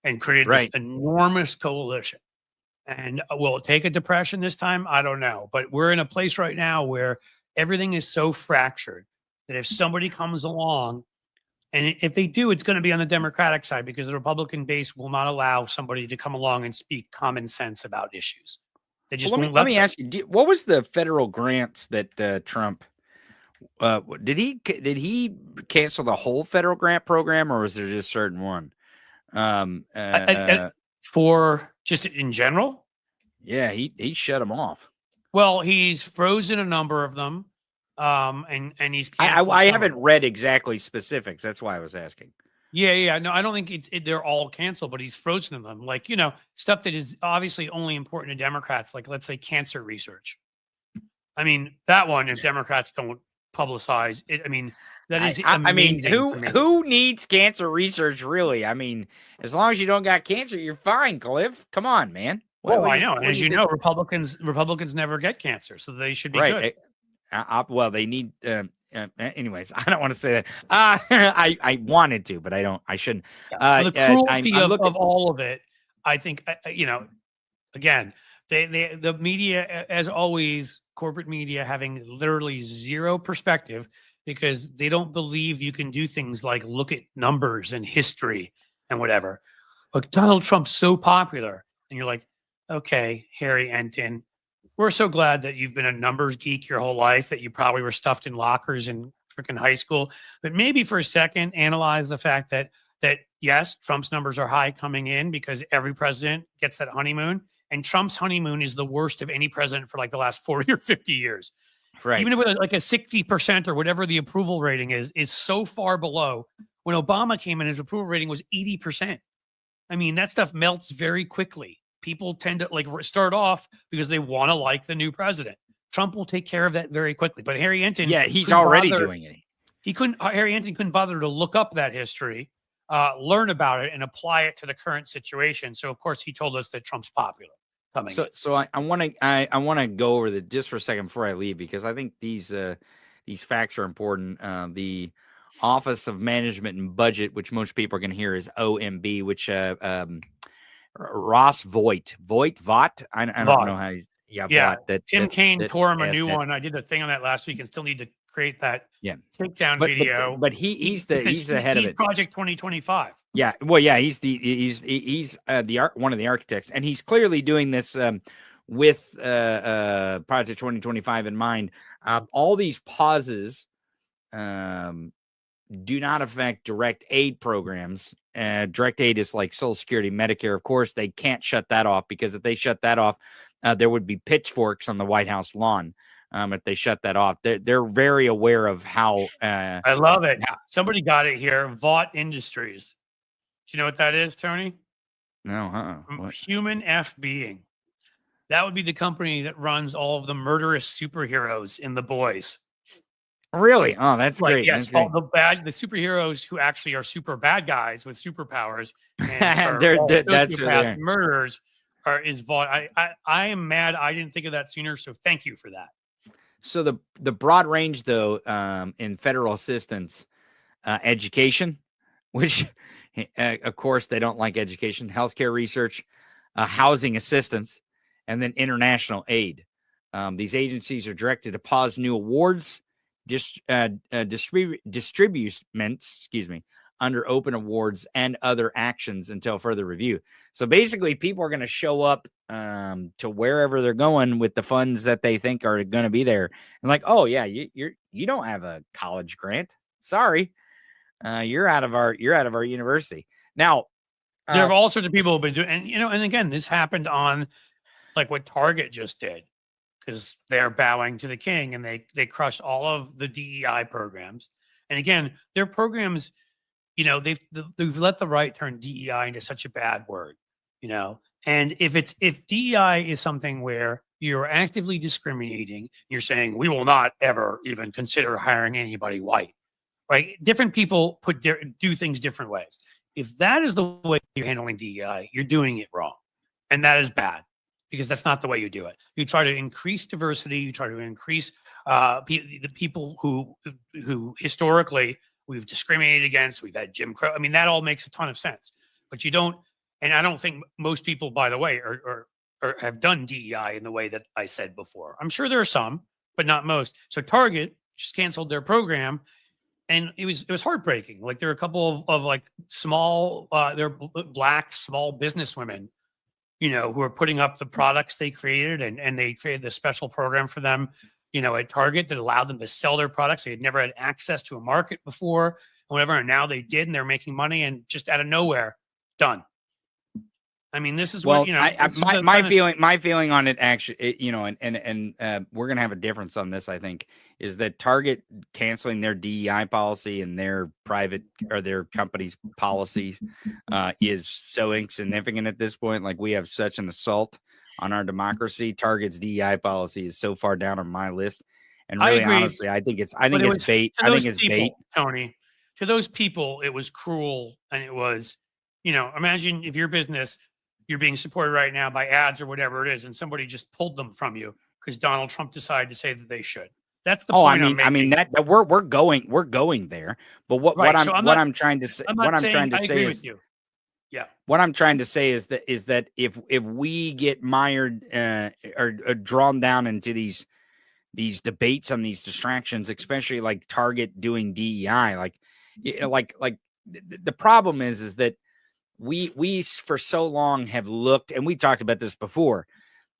Speaker 1: and created this enormous coalition. And will it take a depression this time? I don't know. But we're in a place right now where everything is so fractured that if somebody comes along, and if they do, it's going to be on the Democratic side, because the Republican base will not allow somebody to come along and speak common sense about issues. They just won't
Speaker 2: let me ask you, what was the federal grants that Trump did he cancel the whole federal grant program, or was there just a certain one?
Speaker 1: For just in general?
Speaker 2: Yeah, he shut them off.
Speaker 1: Well, he's frozen a number of them. And he's
Speaker 2: I haven't read exactly specifics. That's why I was asking.
Speaker 1: Yeah. No, I don't think they're all canceled, but he's frozen them. Like, stuff that is obviously only important to Democrats, like let's say cancer research. I mean, that one, if Democrats don't publicize it, I mean, That is
Speaker 2: I mean,
Speaker 1: amazing to me.
Speaker 2: who needs cancer research, really? I mean, as long as you don't got cancer, you're fine, Cliff. Come on, man.
Speaker 1: Well, I know, and as you know, Republicans never get cancer, so they should be good.
Speaker 2: Well, they need. Anyways, I don't want to say that. I wanted to, but I don't. I shouldn't.
Speaker 1: Well, the cruelty of all of it, I think. Again, the media, as always, corporate media having literally zero perspective because they don't believe you can do things like look at numbers and history and whatever. Like Donald Trump's so popular, and you're like, okay, Harry Enton, we're so glad that you've been a numbers geek your whole life, that you probably were stuffed in lockers in freaking high school. But maybe for a second, analyze the fact that yes, Trump's numbers are high coming in because every president gets that honeymoon. And Trump's honeymoon is the worst of any president for like the last 40 or 50 years.
Speaker 2: Right.
Speaker 1: Even if it's like a 60% or whatever the approval rating is so far below. When Obama came in, his approval rating was 80%. I mean, that stuff melts very quickly. People tend to like start off because they want to like the new president. Trump will take care of that very quickly. But Harry Enton,
Speaker 2: he's already doing it.
Speaker 1: Harry Enton couldn't bother to look up that history, learn about it, and apply it to the current situation. So of course he told us that Trump's popular coming.
Speaker 2: So I want to go over that just for a second before I leave, because I think these facts are important. The Office of Management and Budget, which most people are going to hear is OMB, which Ross Voigt, I don't know how. Vought,
Speaker 1: Tim Kaine tore him a new one. I did a thing on that last week and still need to create that takedown video.
Speaker 2: But he's the head of it.
Speaker 1: Project 2025.
Speaker 2: Yeah, well, yeah, he's one of the architects, and he's clearly doing this with Project 2025 in mind. All these pauses do not affect direct aid programs. Direct aid is like Social Security, Medicare. Of course, they can't shut that off, because if they shut that off, there would be pitchforks on the White House lawn. If they shut that off, they're very aware of how.
Speaker 1: I love it. Somebody got it here. Vought Industries. Do you know what that is, Tony?
Speaker 2: No.
Speaker 1: Human F Being. That would be the company that runs all of the murderous superheroes in The Boys.
Speaker 2: Really? Oh, that's great.
Speaker 1: Yes,
Speaker 2: that's
Speaker 1: all the superheroes who actually are super bad guys with superpowers. And
Speaker 2: that's
Speaker 1: murderers is Vought. I am mad. I didn't think of that sooner. So thank you for that.
Speaker 2: So the broad range, though, in federal assistance, education, which of course they don't like education, healthcare research, housing assistance, and then international aid. These agencies are directed to pause new awards, distributions, under open awards and other actions until further review. So basically, people are going to show up to wherever they're going with the funds that they think are going to be there, and like, oh yeah, you don't have a college grant. Sorry, you're out of our university. Now,
Speaker 1: there are all sorts of people who've been doing, and again, this happened on like what Target just did, because they're bowing to the king, and they crushed all of the DEI programs. And again, their programs, they've let the right turn DEI into such a bad word, and if DEI is something where you're actively discriminating, you're saying we will not ever even consider hiring anybody white, right? Different people do things different ways. If that is the way you're handling DEI, you're doing it wrong, and that is bad, because that's not the way you do it. You try to increase diversity. You try to increase the people who historically we've discriminated against. We've had Jim Crow. I mean, that all makes a ton of sense. But you don't, and I don't think most people, by the way, are have done DEI in the way that I said before. I'm sure there are some, but not most. So Target just canceled their program, and it was heartbreaking. Like, there are a couple of like small, they're Black small business women, who are putting up the products they created, and they created this special program for them, at Target, that allowed them to sell their products. They had never had access to a market before, and whatever. And now they did, and they're making money, and just out of nowhere, done. I mean, this is my
Speaker 2: feeling on it, actually, and we're going to have a difference on this, I think, is that Target canceling their DEI policy and their private or their company's policy is so insignificant at this point. Like, we have such an assault on our democracy. Target's DEI policy is so far down on my list. And
Speaker 1: I
Speaker 2: really,
Speaker 1: agree.
Speaker 2: honestly, I think it's
Speaker 1: But it was
Speaker 2: bait.
Speaker 1: to
Speaker 2: I think
Speaker 1: those
Speaker 2: it's
Speaker 1: people,
Speaker 2: bait.
Speaker 1: Tony, to those people, it was cruel. And it was, imagine if your business, you're being supported right now by ads or whatever it is, and somebody just pulled them from you because Donald Trump decided to say that they should. That's the
Speaker 2: Oh,
Speaker 1: point I'm
Speaker 2: I mean
Speaker 1: making.
Speaker 2: that we're going there. But
Speaker 1: Right. So
Speaker 2: what I'm trying to say
Speaker 1: I'm not saying I agree with
Speaker 2: is
Speaker 1: you. Yeah.
Speaker 2: what I'm trying to say is that if we get mired or drawn down into these debates on these distractions, especially like Target doing DEI, the problem is that we for so long have looked, and we talked about this before,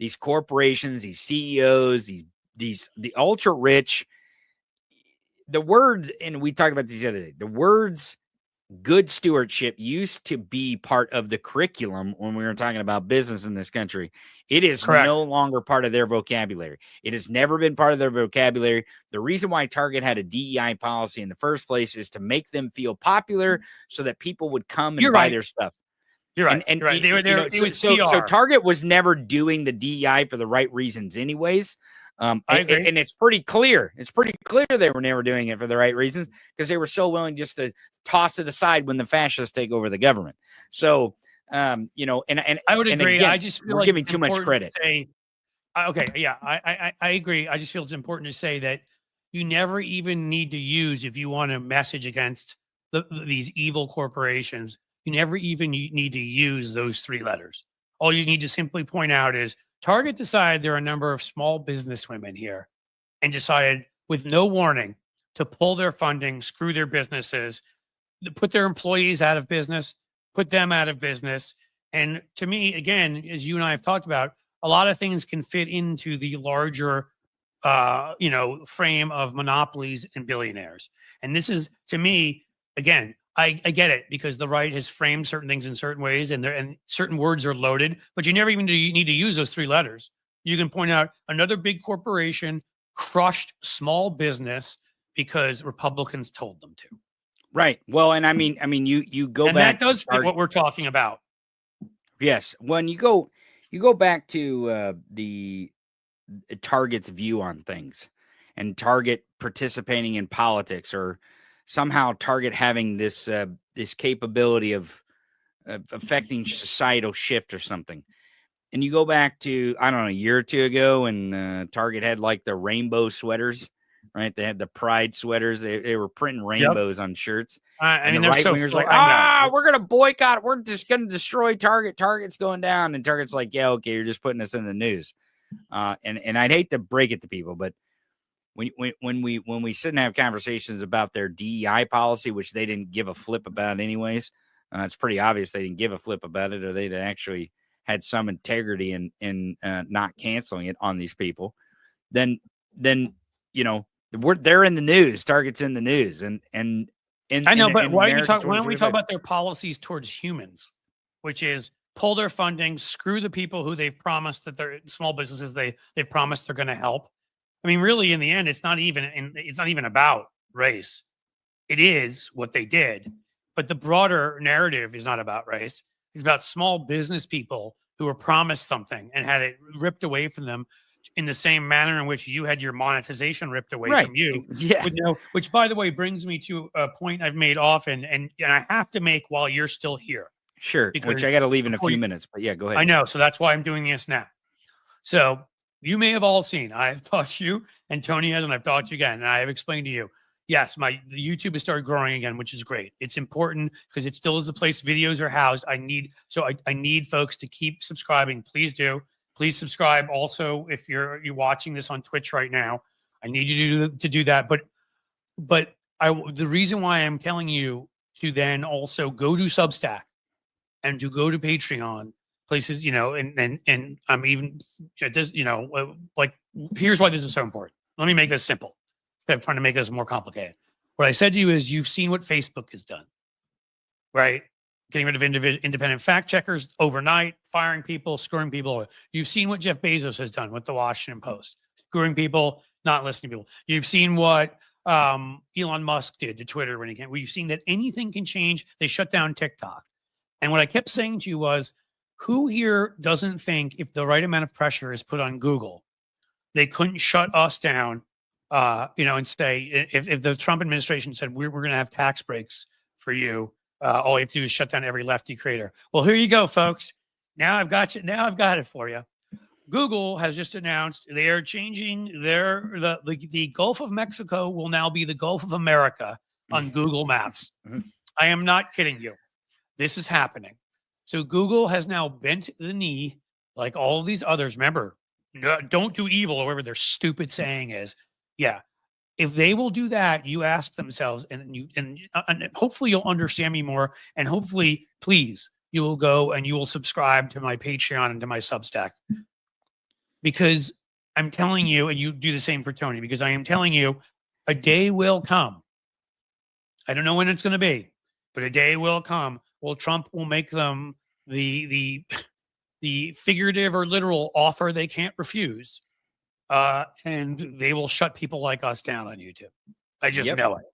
Speaker 2: these corporations, these CEOs, the ultra rich, the word, and we talked about these the other day, the words good stewardship used to be part of the curriculum when we were talking about business in this country. It is
Speaker 1: Correct.
Speaker 2: no longer part of their vocabulary. It has never been part of their vocabulary. The reason why Target had a DEI policy in the first place is to make them feel popular so that people would come and
Speaker 1: You're
Speaker 2: buy
Speaker 1: right.
Speaker 2: their stuff.
Speaker 1: You're right.
Speaker 2: And
Speaker 1: You're right. They were there. It was
Speaker 2: so
Speaker 1: PR.
Speaker 2: Target was never doing the DEI for the right reasons anyways.
Speaker 1: I agree.
Speaker 2: And it's pretty clear. It's pretty clear they were never doing it for the right reasons because they were so willing just to toss it aside when the fascists take over the government. So, and
Speaker 1: I would agree.
Speaker 2: Again,
Speaker 1: I just feel
Speaker 2: we're
Speaker 1: like
Speaker 2: giving
Speaker 1: it's
Speaker 2: too much
Speaker 1: important
Speaker 2: credit.
Speaker 1: to say, okay, yeah, I agree. I just feel it's important to say that you never even need to use, if you want to message against these evil corporations, you never even need to use those three letters. All you need to simply point out is Target decided there are a number of small business women here and decided with no warning to pull their funding, screw their businesses, put their employees out of business, put them out of business. And to me, again, as you and I have talked about, a lot of things can fit into the larger frame of monopolies and billionaires. And this is, to me, again, I get it because the right has framed certain things in certain ways and certain words are loaded, but you never even need to use those three letters. You can point out another big corporation crushed small business because Republicans told them to.
Speaker 2: Right. Well, and I mean, you go
Speaker 1: And
Speaker 2: back
Speaker 1: that does
Speaker 2: to
Speaker 1: fit what we're talking about.
Speaker 2: yes. When you go back to the Target's view on things and Target participating in politics or somehow Target having this capability of affecting societal shift or something. And you go back to, I don't know, a year or two ago and Target had like the rainbow sweaters, right? They had the pride sweaters. They were printing rainbows on shirts.
Speaker 1: I mean,
Speaker 2: The
Speaker 1: they're
Speaker 2: right
Speaker 1: so
Speaker 2: wingers
Speaker 1: full.
Speaker 2: like,
Speaker 1: I know.
Speaker 2: we're going to boycott. We're just going to destroy Target. Target's going down. And Target's like, yeah, okay, you're just putting us in the news. And I'd hate to break it to people, but when we sit and have conversations about their DEI policy, which they didn't give a flip about anyways, it's pretty obvious they didn't give a flip about it, or they'd actually had some integrity in not canceling it on these people. Then they're in the news. Target's in the news, and
Speaker 1: I know, but why don't we talk
Speaker 2: about
Speaker 1: about their policies towards humans, which is pull their funding, screw the people who they've promised that they're small businesses they've promised they're going to help. I mean, really, in the end, it's not even about race. It is what they did, but the broader narrative is not about race. It's about small business people who were promised something and had it ripped away from them in the same manner in which you had your monetization ripped away from you.
Speaker 2: Yeah.
Speaker 1: Which, by the way, brings me to a point I've made often, and I have to make while you're still here.
Speaker 2: Sure, which I got to leave in a few minutes, but yeah, go ahead.
Speaker 1: I know, so that's why I'm doing this now. So you may have all seen, I've taught you, and Tony has, and I've taught you again, and I have explained to you, yes, the YouTube has started growing again, which is great. It's important because it still is the place videos are housed. I need folks to keep subscribing. Please do. Please subscribe. Also, if you're watching this on Twitch right now, I need you to do that. But the reason why I'm telling you to then also go to Substack and to go to Patreon places, and I'm even this, like, here's why this is so important. Let me make this simple instead of trying to make this more complicated. What I said to you is you've seen what Facebook has done, right? Getting rid of independent fact checkers overnight, firing people, screwing people. You've seen what Jeff Bezos has done with the Washington Post, screwing people, not listening to people. You've seen what Elon Musk did to Twitter when he came. We've seen that anything can change. They shut down TikTok. And what I kept saying to you was, who here doesn't think if the right amount of pressure is put on Google, they couldn't shut us down and say if the Trump administration said we're going to have tax breaks for you, all you have to do is shut down every lefty creator. Well, here you go, folks. Now I've got you. Now I've got it for you. Google has just announced they are changing the Gulf of Mexico will now be the Gulf of America on Google Maps. I am not kidding you. This is happening. So Google has now bent the knee like all of these others. Remember, don't do evil or whatever their stupid saying is. Yeah. If they will do that, you ask themselves, and hopefully you'll understand me more. And hopefully, please, you will go and you will subscribe to my Patreon and to my Substack. Because I'm telling you, and you do the same for Tony, because I am telling you, a day will come. I don't know when it's going to be, but a day will come. Well, Trump will make them the figurative or literal offer they can't refuse, and they will shut people like us down on YouTube. I just know it.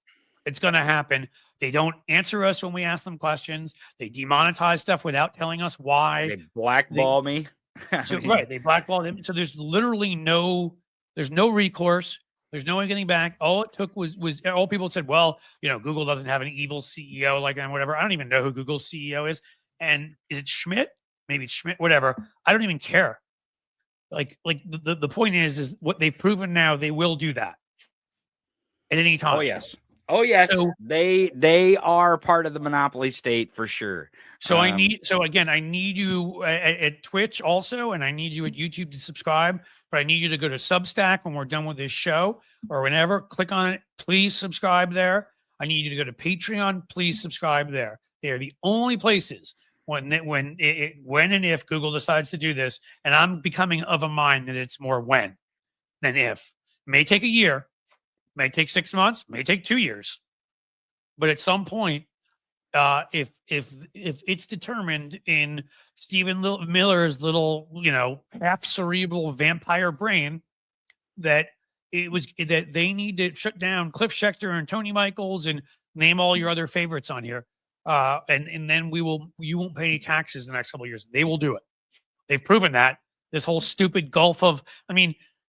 Speaker 1: It's going to happen. They don't answer us when we ask them questions. They demonetize stuff without telling us why.
Speaker 2: They blackball me.
Speaker 1: Right, they blackballed him. So there's literally no recourse. There's no one getting back. All it took was all people said, well, Google doesn't have an evil CEO like that, whatever. I don't even know who Google's CEO is. And is it Schmidt? Maybe it's Schmidt, whatever. I don't even care. Like the point is what they've proven now, they will do that at any time.
Speaker 2: Oh yes. So, they are part of the monopoly state for sure.
Speaker 1: So I need you at Twitch also, and I need you at YouTube to subscribe. But I need you to go to Substack when we're done with this show or whenever. Click on it. Please subscribe there. I need you to go to Patreon. Please subscribe there. They are the only places when and if Google decides to do this. And I'm becoming of a mind that it's more when than if. It may take a year, may take 6 months, may take 2 years, but at some point, if it's determined in Stephen Miller's little, half cerebral vampire brain that that they need to shut down Cliff Schechter and Tony Michaels and name all your other favorites on here, and then you won't pay any taxes the next couple of years. They will do it. They've proven that. This whole stupid Gulf of,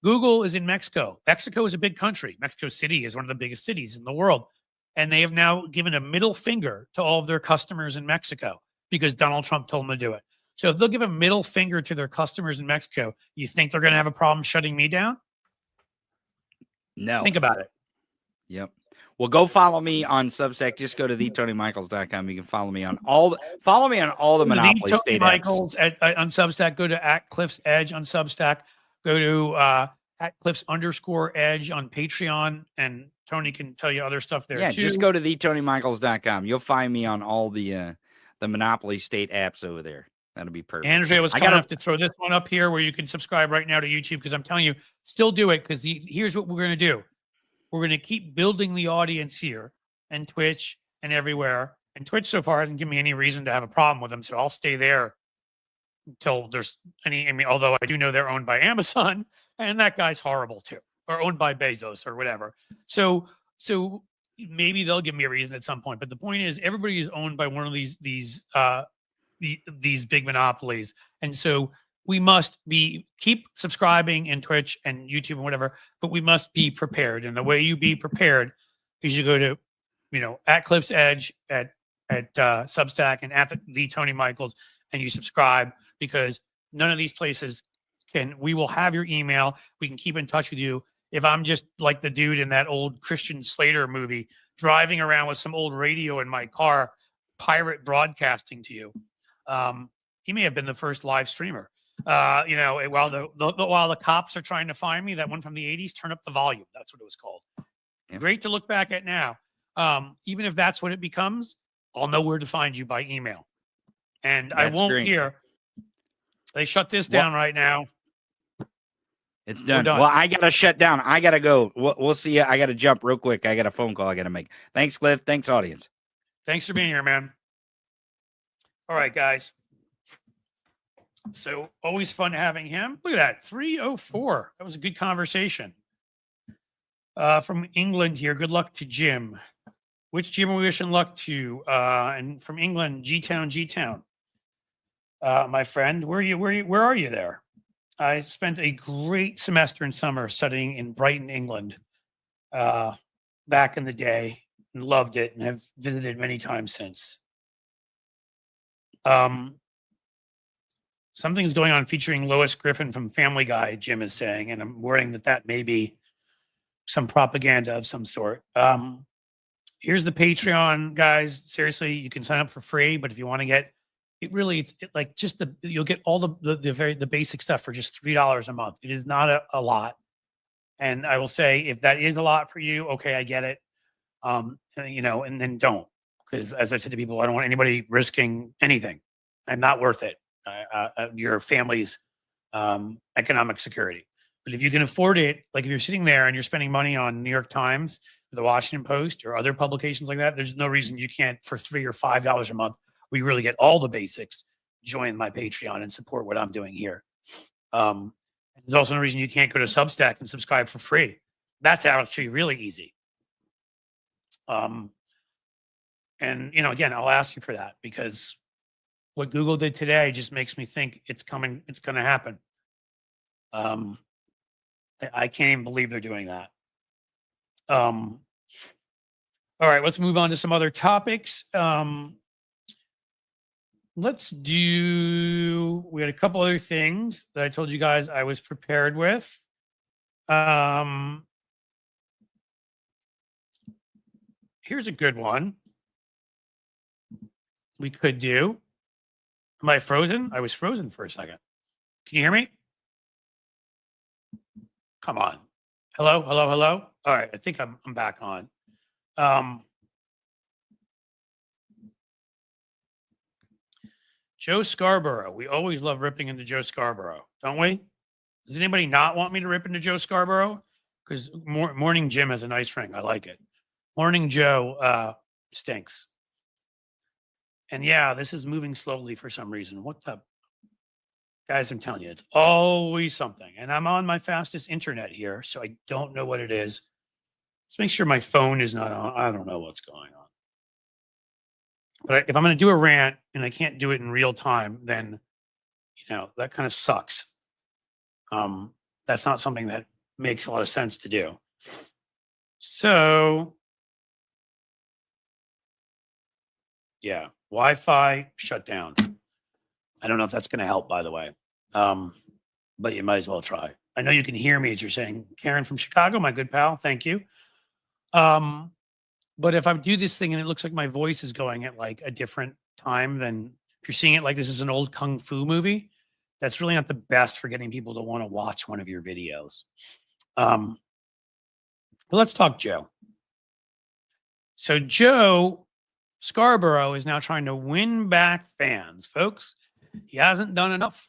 Speaker 1: Google is in Mexico. Mexico is a big country. Mexico City is one of the biggest cities in the world. And they have now given a middle finger to all of their customers in Mexico because Donald Trump told them to do it. So if they'll give a middle finger to their customers in Mexico, you think they're going to have a problem shutting me down?
Speaker 2: No.
Speaker 1: Think about it.
Speaker 2: Yep. Well, go follow me on Substack. Just go to thetonymichaels.com. You can follow me on all the Monopoly
Speaker 1: Tony
Speaker 2: State
Speaker 1: Michaels on Substack. Go to @CliffsEdge on Substack. Go to @Cliffs_Edge on Patreon, and Tony can tell you other stuff there too.
Speaker 2: Just go to thetonymichaels.com. You'll find me on all the Monopoly State apps over there. That'll be perfect.
Speaker 1: Andrea was kind enough to throw this one up here where you can subscribe right now to YouTube, because I'm telling you, still do it, because here's what we're going to do. We're going to keep building the audience here and Twitch and everywhere. And Twitch so far hasn't given me any reason to have a problem with them, so I'll stay there until there's any. Although I do know they're owned by Amazon, and that guy's horrible too, or owned by Bezos or whatever. So maybe they'll give me a reason at some point. But the point is, everybody is owned by one of these big monopolies, and so we must keep subscribing in Twitch and YouTube and whatever. But we must be prepared, and the way you be prepared is you go to, @CliffsEdge at Substack and the Tony Michaels, and you subscribe, because none of these places we will have your email. We can keep in touch with you. If I'm just like the dude in that old Christian Slater movie, driving around with some old radio in my car, pirate broadcasting to you, he may have been the first live streamer. While the cops are trying to find me, that one from the 80s, Turn Up the Volume. That's what it was called. Yeah. Great to look back at now. Even if that's what it becomes, I'll know where to find you by email. And I won't hear. They shut this down right now.
Speaker 2: It's done. Well, I got to shut down. I got to go. We'll see you. I got to jump real quick. I got a phone call I got to make. Thanks, Cliff. Thanks, audience.
Speaker 1: Thanks for being here, man. All right, guys. So always fun having him. Look at that. 304. That was a good conversation. From England here. Good luck to Jim. Which Jim are we wishing luck to? And from England, G-Town. My friend, where are you there? I spent a great semester in summer studying in Brighton, England. back in the day and loved it and have visited many times since. Something's going on featuring Lois Griffin from Family Guy, Jim is saying, and I'm worrying that that may be some propaganda of some sort. Here's the Patreon, guys. Seriously, you can sign up for free, but if you want to get it, really, it's like just you'll get all the basic stuff for just $3 a month. It is not a lot, and I will say if that is a lot for you, okay, I get it. And then don't, because as I said to people, I don't want anybody risking anything. I'm not worth it. Your family's economic security. But if you can afford it, like if you're sitting there and you're spending money on New York Times, the Washington Post, or other publications like that, there's no reason you can't, for $3 or $5 a month, we really get all the basics, join my Patreon and support what I'm doing here. There's also no reason you can't go to Substack and subscribe for free. That's actually really easy. And again, I'll ask you for that, because what Google did today just makes me think it's coming, it's going to happen. I can't even believe they're doing that. All right, let's move on to some other topics. Let's do, we had a couple other things that I told you guys I was prepared with. Here's a good one we could do. Am I frozen? I was frozen for a second. Can you hear me? Come on. Hello, hello, hello. All right, I think I'm back on. Joe Scarborough. We always love ripping into Joe Scarborough, don't we? Does anybody not want me to rip into Joe Scarborough? Because Morning Jim has a nice ring. I like it. Morning Joe stinks. And yeah, this is moving slowly for some reason. What the? Guys, I'm telling you, it's always something. And I'm on my fastest internet here, so I don't know what it is. Let's make sure my phone is not on. I don't know what's going on. But if I'm going to do a rant and I can't do it in real time, then, that kind of sucks. That's not something that makes a lot of sense to do. So, yeah, Wi-Fi shut down. I don't know if that's going to help, by the way. But you might as well try. I know you can hear me as you're saying, Karen from Chicago, my good pal. Thank you. But if I do this thing and it looks like my voice is going at like a different time, then if you're seeing it like this is an old Kung Fu movie, that's really not the best for getting people to want to watch one of your videos. But let's talk Joe. So Joe Scarborough is now trying to win back fans, folks. He hasn't done enough.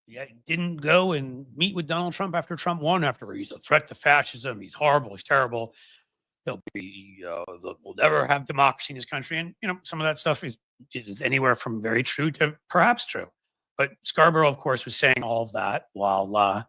Speaker 1: He didn't go and meet with Donald Trump after Trump won. After he's a threat to fascism. He's horrible. He's terrible. He'll be. We'll never have democracy in this country. And some of that stuff is anywhere from very true to perhaps true. But Scarborough, of course, was saying all of that while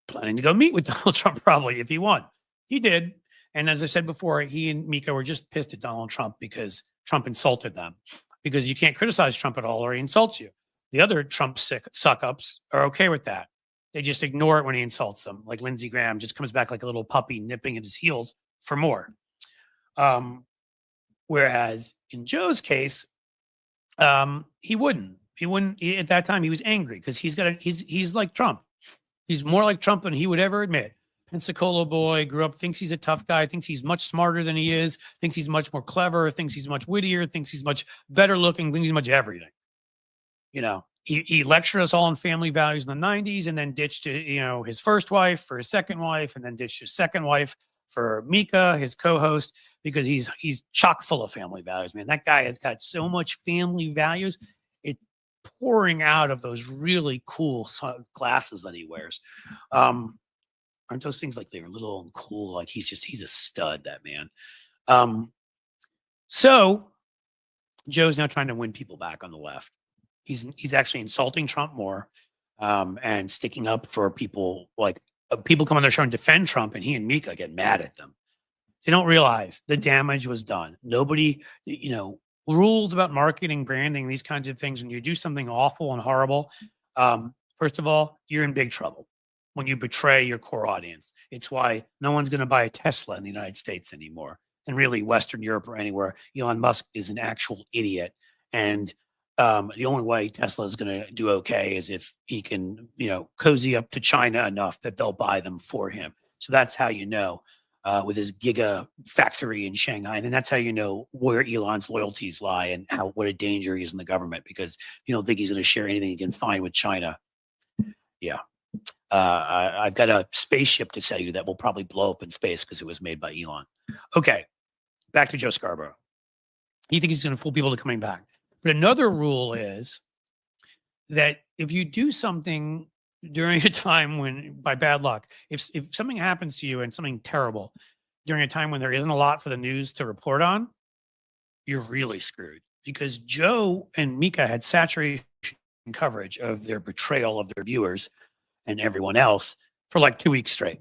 Speaker 1: planning to go meet with Donald Trump, probably if he won. He did. And as I said before, he and Mika were just pissed at Donald Trump because Trump insulted them. Because you can't criticize Trump at all or he insults you. The other Trump suck-ups are okay with that. They just ignore it when he insults them. Like Lindsey Graham just comes back like a little puppy nipping at his heels for more. Whereas in Joe's case, he wouldn't. At that time, he was angry because he's like Trump. He's more like Trump than he would ever admit. Pensacola boy, grew up, thinks he's a tough guy, thinks he's much smarter than he is, thinks he's much more clever, thinks he's much wittier, thinks he's much better looking, thinks he's much everything. He lectured us all on family values in the 90s and then ditched, his first wife for his second wife and then ditched his second wife for Mika, his co-host, because he's chock full of family values, man. That guy has got so much family values. It's pouring out of those really cool glasses that he wears. Aren't those things like they're little and cool? Like he's a stud, that man. So Joe's now trying to win people back on the left. He's actually insulting Trump more and sticking up for people. Like people come on their show and defend Trump, and he and Mika get mad at them. They don't realize the damage was done. Nobody, rules about marketing, branding, these kinds of things. When you do something awful and horrible, first of all, you're in big trouble. when you betray your core audience. It's why no one's going to buy a Tesla in the United States anymore. And really, Western Europe or anywhere, Elon Musk is an actual idiot. And the only way Tesla is going to do okay is if he can, cozy up to China enough that they'll buy them for him. So that's how you know, with his giga factory in Shanghai. And then that's how you know where Elon's loyalties lie and what a danger he is in the government, because you don't think he's going to share anything he can find with China. Yeah. I've got a spaceship to sell you that will probably blow up in space because it was made by Elon. Okay. Back to Joe Scarborough. He thinks he's going to fool people to coming back. But another rule is that if you do something during a time when, by bad luck, if something happens to you and something terrible during a time when there isn't a lot for the news to report on, you're really screwed. Because Joe and Mika had saturation coverage of their betrayal of their viewers and everyone else for like 2 weeks straight.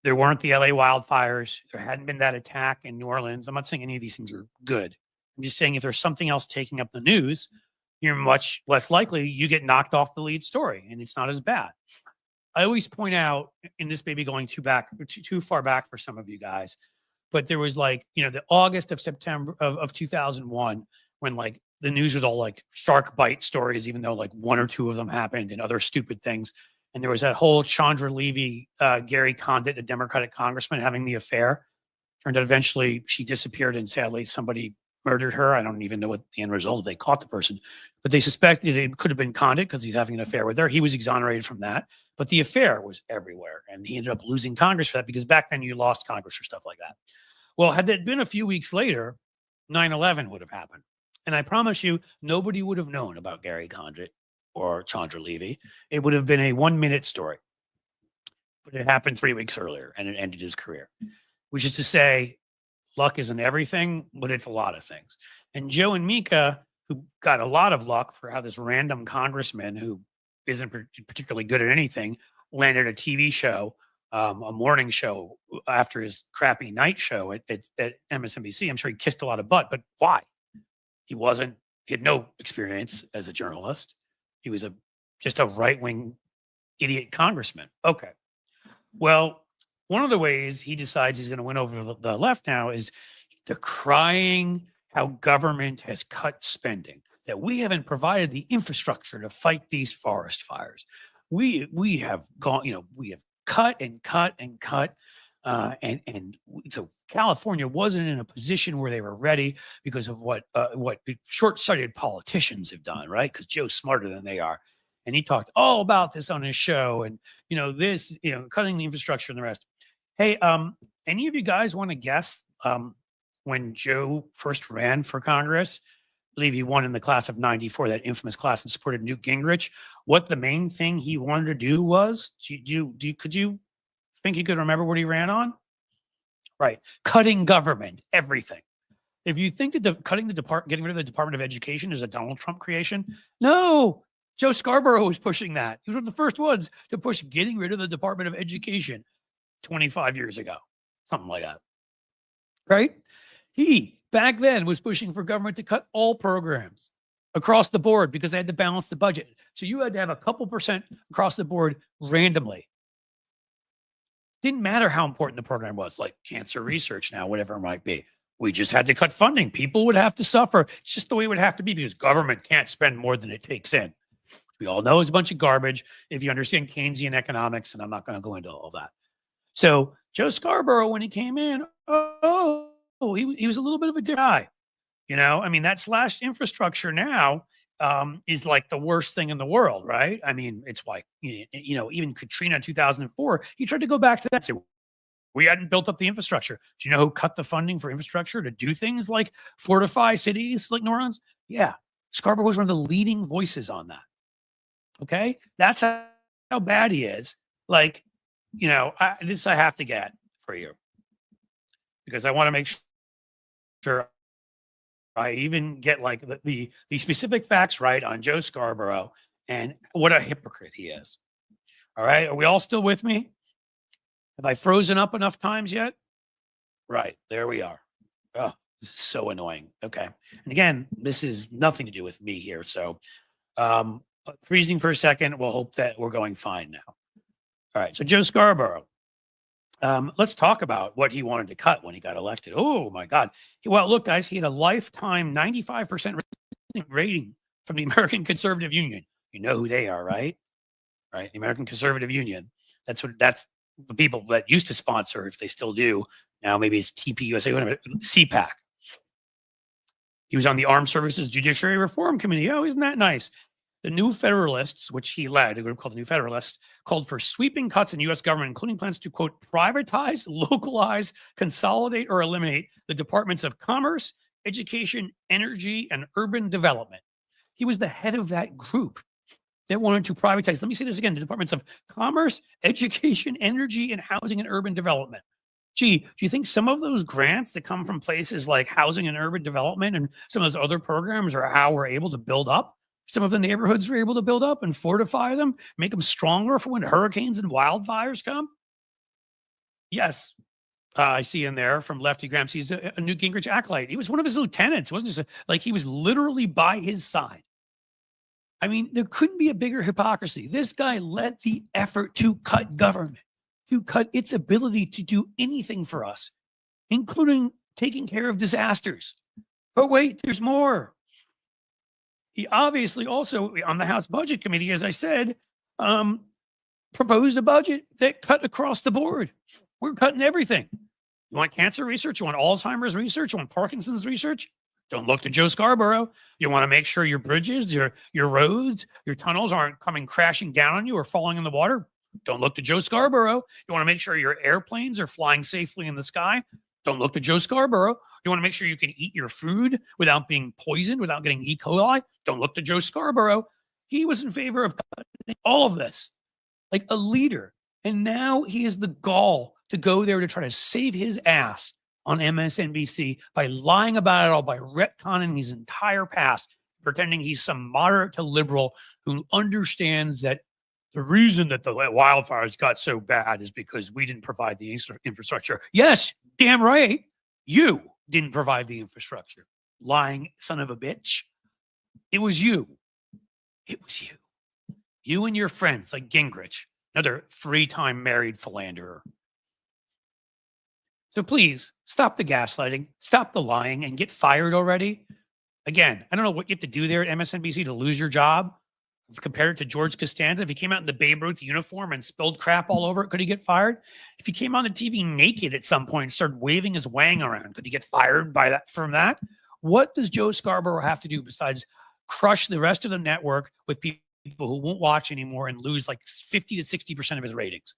Speaker 1: There weren't the LA wildfires. There hadn't been that attack in New Orleans. I'm not saying any of these things are good. I'm just saying if there's something else taking up the news, you're much less likely you get knocked off the lead story, and it's not as bad. I always point out, and this may be going too far back for some of you guys, but there was the August of September of 2001 when the news was all shark bite stories, even though one or two of them happened and other stupid things. And there was that whole Chandra Levy, Gary Condit, a Democratic congressman, having the affair. Turned out eventually she disappeared, and sadly somebody murdered her. I don't even know what the end result. They caught the person, but they suspected it could have been Condit because he's having an affair with her. He was exonerated from that, but the affair was everywhere, and he ended up losing Congress for that, because back then you lost Congress for stuff like that. Well, had that been a few weeks later, 9/11 would have happened, and I promise you, nobody would have known about Gary Condit or Chandra Levy. It would have been a 1-minute story, but it happened 3 weeks earlier, and it ended his career. Which is to say, luck isn't everything, but it's a lot of things. And Joe and Mika, who got a lot of luck for how this random congressman who isn't particularly good at anything landed a TV show, a morning show after his crappy night show at MSNBC. I'm sure he kissed a lot of butt, but why? He had no experience as a journalist. He was just a right-wing idiot congressman. Okay. Well, one of the ways he decides he's going to win over the left now is decrying how government has cut spending, that we haven't provided the infrastructure to fight these forest fires. We have gone, we have cut and cut and cut. So California wasn't in a position where they were ready because of what short-sighted politicians have done, right? Because Joe's smarter than they are. And he talked all about this on his show, and cutting the infrastructure and the rest. Hey, any of you guys want to guess when Joe first ran for Congress? I believe he won in the class of '94, that infamous class, and supported Newt Gingrich. What the main thing he wanted to do was? Could you think you could remember what he ran on? Right, cutting government, everything. If you think that getting rid of the Department of Education is a Donald Trump creation, no. Joe Scarborough was pushing that. He was one of the first ones to push getting rid of the Department of Education 25 years ago, something like that. Right? He, back then, was pushing for government to cut all programs across the board because they had to balance the budget. So you had to have a couple percent across the board randomly. Didn't matter how important the program was, like cancer research now, whatever it might be. We just had to cut funding. People would have to suffer. It's just the way it would have to be, because government can't spend more than it takes in. We all know it's a bunch of garbage if you understand Keynesian economics, and I'm not going to go into all that. So Joe Scarborough, when he came in, he was a little bit of a guy. That slashed infrastructure now is like the worst thing in the world, right? I mean, it's like, even Katrina in 2004, he tried to go back to that. So we hadn't built up the infrastructure. Do you know who cut the funding for infrastructure to do things like fortify cities like New Orleans? Yeah. Scarborough was one of the leading voices on that. Okay. That's how bad he is. This I have to get for you, because I want to make sure I even get the specific facts right on Joe Scarborough and what a hypocrite he is. All right. Are we all still with me? Have I frozen up enough times yet? Right. There we are. Oh, this is so annoying. Okay. And again, this is nothing to do with me here. So freezing for a second. We'll hope that we're going fine now. All right. So Joe Scarborough. Let's talk about what he wanted to cut when he got elected. Oh my God. Well, look, guys, he had a lifetime 95% rating from the American Conservative Union. You know who they are, right? Right. The American Conservative Union. That's the people that used to sponsor, if they still do. Now maybe it's TPUSA, whatever, CPAC. He was on the Armed Services Judiciary Reform Committee. Oh, isn't that nice? The New Federalists, which he led, a group called the New Federalists, called for sweeping cuts in U.S. government, including plans to, quote, privatize, localize, consolidate, or eliminate the departments of commerce, education, energy, and urban development. He was the head of that group that wanted to privatize. Let me say this again: the departments of commerce, education, energy, and housing and urban development. Gee, do you think some of those grants that come from places like housing and urban development and some of those other programs are how we're able to build up some of the neighborhoods we're able to build up and fortify them, make them stronger for when hurricanes and wildfires come? Yes. I see in there from Lefty Graham, he's a Newt Gingrich acolyte. He was one of his lieutenants. It wasn't just like he was literally by his side. I mean, there couldn't be a bigger hypocrisy. This guy led the effort to cut government, to cut its ability to do anything for us, including taking care of disasters. But wait, there's more. He obviously also, on the House Budget Committee, as I said, proposed a budget that cut across the board. We're cutting everything. You want cancer research? You want Alzheimer's research? You want Parkinson's research? Don't look to Joe Scarborough. You want to make sure your bridges, your roads, your tunnels aren't coming crashing down on you or falling in the water. Don't look to Joe Scarborough. You want to make sure your airplanes are flying safely in the sky. Don't look to Joe Scarborough. You want to make sure you can eat your food without being poisoned, without getting E. coli. Don't look to Joe Scarborough. He was in favor of all of this, like a leader. And now he has the gall to go there to try to save his ass on MSNBC by lying about it all, by retconning his entire past, pretending he's some moderate to liberal who understands that the reason that the wildfires got so bad is because we didn't provide the infrastructure. Yes, damn right. You didn't provide the infrastructure. Lying son of a bitch. It was you. It was you. You and your friends like Gingrich, another 3-time married philanderer. So please stop the gaslighting, stop the lying, and get fired already. Again, I don't know what you have to do there at MSNBC to lose your job. Compared it to George Costanza, if he came out in the Babe Ruth uniform and spilled crap all over it, could he get fired? If he came on the TV naked at some point and started waving his wang around, could he get fired from that? What does Joe Scarborough have to do besides crush the rest of the network with people who won't watch anymore and lose like 50 to 60% of his ratings?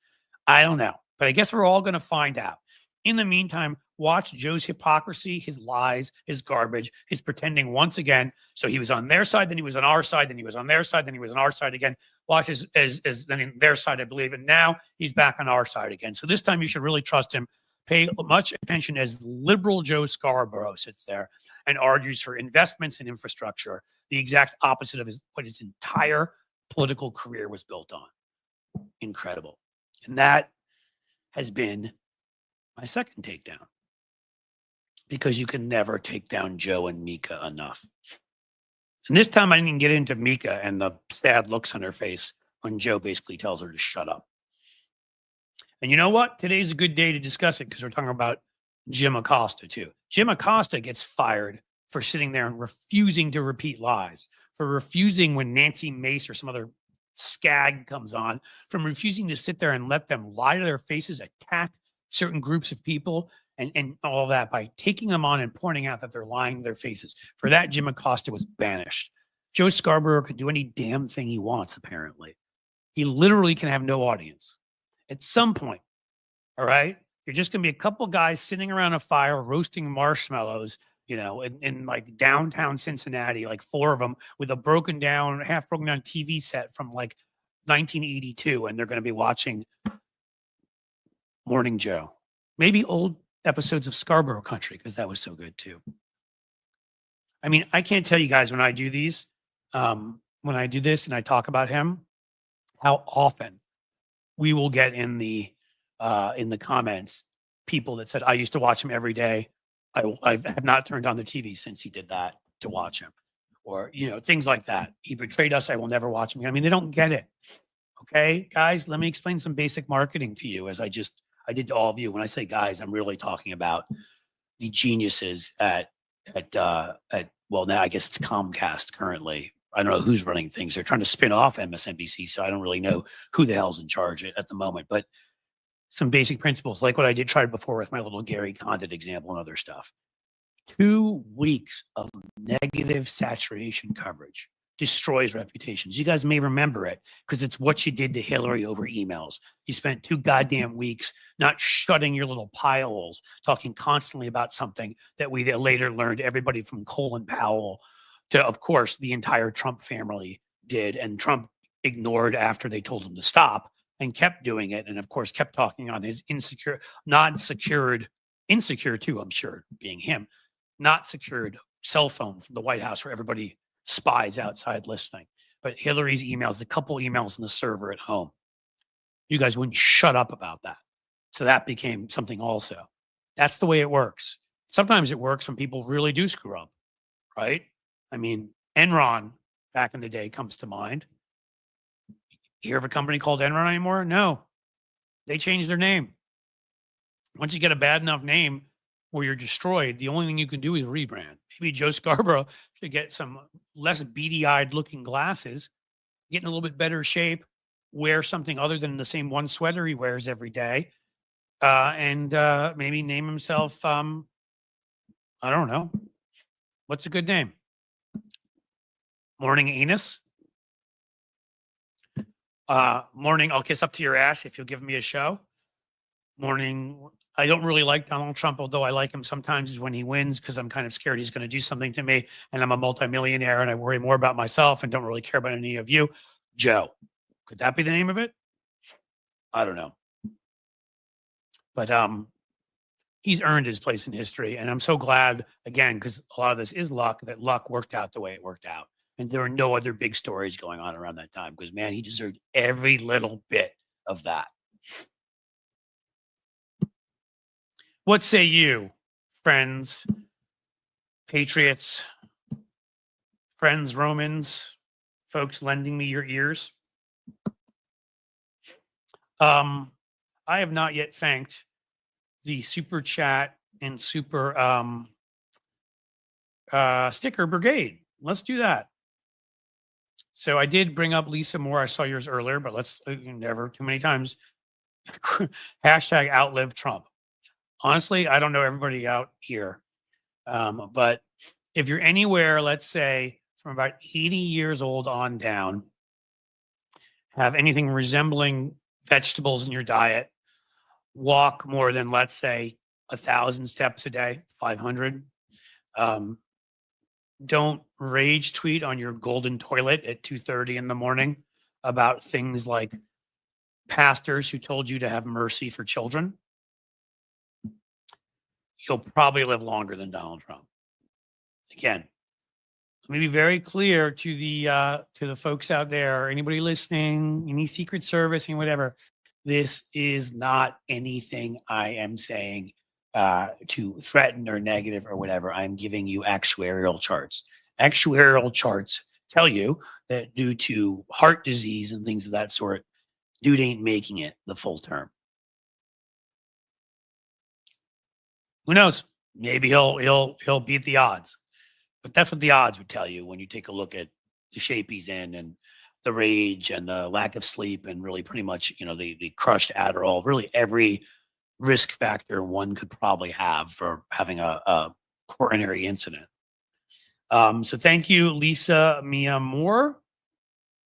Speaker 1: I don't know, but I guess we're all going to find out. In the meantime, watch Joe's hypocrisy, his lies, his garbage, his pretending once again. So he was on their side, then he was on our side, then he was on their side, then he was on our side again. Watch as then in their side, I believe. And now he's back on our side again. So this time you should really trust him. Pay much attention as liberal Joe Scarborough sits there and argues for investments in infrastructure, the exact opposite of what his entire political career was built on. Incredible. And that has been my second takedown, because you can never take down Joe and Mika enough. And this time I didn't get into Mika and the sad looks on her face when Joe basically tells her to shut up. And you know what? Today's a good day to discuss it because we're talking about Jim Acosta too. Jim Acosta gets fired for sitting there and refusing to repeat lies, for refusing when Nancy Mace or some other scag comes on, from refusing to sit there and let them lie to their faces, attack certain groups of people and all that by taking them on and pointing out that they're lying to their faces. For that, Jim Acosta was banished. Joe Scarborough can do any damn thing he wants, apparently. He literally can have no audience. At some point, all right, you're just going to be a couple guys sitting around a fire roasting marshmallows, in like downtown Cincinnati, like 4 of them with a half broken down TV set from like 1982. And they're going to be watching Morning Joe, maybe old episodes of Scarborough Country, because that was so good too. I mean, I can't tell you guys when I do these, when I do this and I talk about him, how often we will get in the comments people that said, I used to watch him every day. I have not turned on the TV since he did that to watch him, or things like that. He betrayed us. I will never watch him. I mean, they don't get it. Okay, guys, let me explain some basic marketing to you as I did to all of you. When I say guys, I'm really talking about the geniuses at well, now I guess it's Comcast currently. I don't know who's running things. They're trying to spin off MSNBC, so I don't really know who the hell's in charge at the moment. But some basic principles, like what I did try before with my little Gary Condit example and other stuff. 2 weeks of negative saturation coverage destroys reputations. You guys may remember it because it's what you did to Hillary over emails. You spent 2 goddamn weeks not shutting your little pie holes, talking constantly about something that we later learned everybody from Colin Powell to, of course, the entire Trump family did. And Trump ignored after they told him to stop and kept doing it. And of course, kept talking on his insecure too, I'm sure, being him, not secured cell phone from the White House where everybody spies outside listening. But Hillary's emails, the couple emails in the server at home, you guys wouldn't shut up about that. So that became something also. That's the way it works. Sometimes it works when people really do screw up, right? I mean, Enron back in the day comes to mind. Hear of a company called Enron anymore? No. They changed their name. Once you get a bad enough name where you're destroyed, the only thing you can do is rebrand. Maybe Joe Scarborough should get some less beady-eyed looking glasses, get in a little bit better shape, wear something other than the same one sweater he wears every day, and maybe name himself, I don't know. What's a good name? Morning Anus? Morning, I'll kiss up to your ass if you'll give me a show. Morning, I don't really like Donald Trump, although I like him sometimes when he wins because I'm kind of scared he's going to do something to me. And I'm a multimillionaire and I worry more about myself and don't really care about any of you. Joe. Could that be the name of it? I don't know. But he's earned his place in history. And I'm so glad, again, because a lot of this is luck, that luck worked out the way it worked out. And there were no other big stories going on around that time because, man, he deserved every little bit of that. What say you, friends, patriots, friends, Romans, folks lending me your ears? I have not yet thanked the super chat and super sticker brigade. Let's do that. So I did bring up Lisa Moore. I saw yours earlier, but let's never too many times. Hashtag outlive Trump. Honestly, I don't know everybody out here. But if you're anywhere, let's say from about 80 years old on down, have anything resembling vegetables in your diet, walk more than, let's say, 1,000 steps a day, 500. Don't rage tweet on your golden toilet at 2:30 in the morning about things like pastors who told you to have mercy for children. You'll probably live longer than Donald Trump. Again, let me be very clear to the folks out there, anybody listening, any Secret Service and whatever. This is not anything I am saying to threaten or negative or whatever. I'm giving you actuarial charts. Actuarial charts tell you that due to heart disease and things of that sort, dude ain't making it the full term. Who knows? Maybe he'll beat the odds. But that's what the odds would tell you when you take a look at the shape he's in and the rage and the lack of sleep and really pretty much, the crushed Adderall, really every risk factor one could probably have for having a coronary incident. So thank you, Lisa Mia Moore.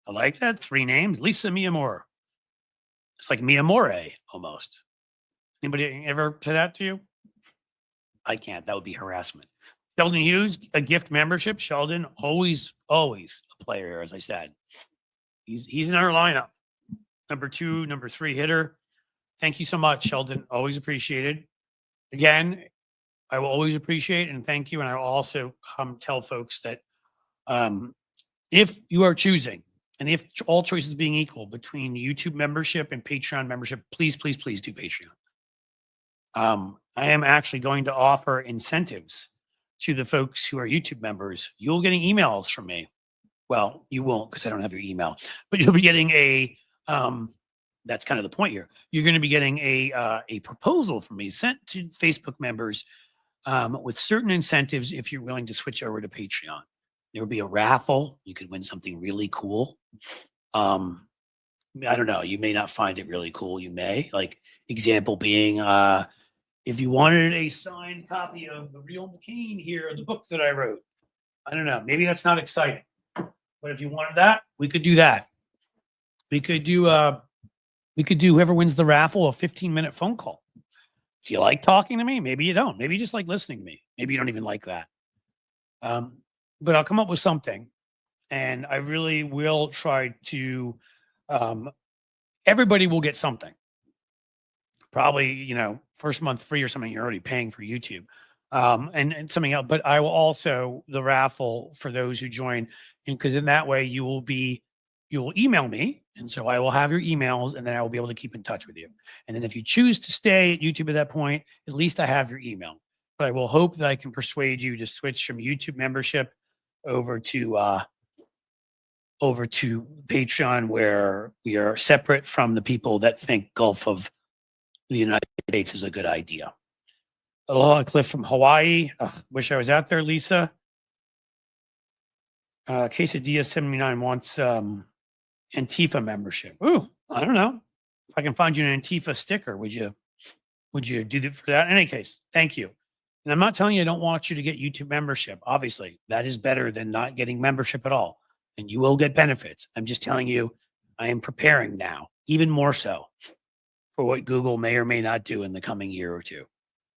Speaker 1: I like that. 3 names. Lisa Mia Moore. It's like Mia More almost. Anybody ever say that to you? I can't. That would be harassment. Sheldon Hughes, a gift membership. Sheldon, always a player, as I said. He's in our lineup. Number 2, number 3 hitter. Thank you so much, Sheldon. Always appreciated. Again, I will always appreciate and thank you. And I will also tell folks that if you are choosing, and if all choices being equal between YouTube membership and Patreon membership, please, please, please do Patreon. I am actually going to offer incentives to the folks who are YouTube members. You'll getting emails from me. Well, you won't because I don't have your email, but you'll be getting a That's kind of the point here. You're going to be getting a proposal from me sent to Facebook members with certain incentives if you're willing to switch over to Patreon. There will be a raffle. You could win something really cool. I don't know. You may not find it really cool. You may. Like, example being, if you wanted a signed copy of The Real McCain here, the book that I wrote. I don't know. Maybe that's not exciting. But if you wanted that, we could do that. We could do whoever wins the raffle a 15-minute phone call. Do you like talking to me? Maybe you don't. Maybe you just like listening to me. Maybe you don't even like that. But I'll come up with something. And I really will try to, everybody will get something. Probably, first month free or something. You're already paying for YouTube. And something else. But I will also, the raffle for those who join, and because in that way you will email me. And so I will have your emails, and then I will be able to keep in touch with you. And then if you choose to stay at YouTube at that point, at least I have your email. But I will hope that I can persuade you to switch from YouTube membership over to Patreon, where we are separate from the people that think Gulf of the United States is a good idea. Aloha Cliff from Hawaii. Wish I was out there, Lisa. Quesadilla 79 wants Antifa membership. Ooh, I don't know. If I can find you an Antifa sticker, would you do that for that? In any case, thank you. And I'm not telling you I don't want you to get YouTube membership. Obviously, that is better than not getting membership at all. And you will get benefits. I'm just telling you, I am preparing now, even more so, for what Google may or may not do in the coming year or two,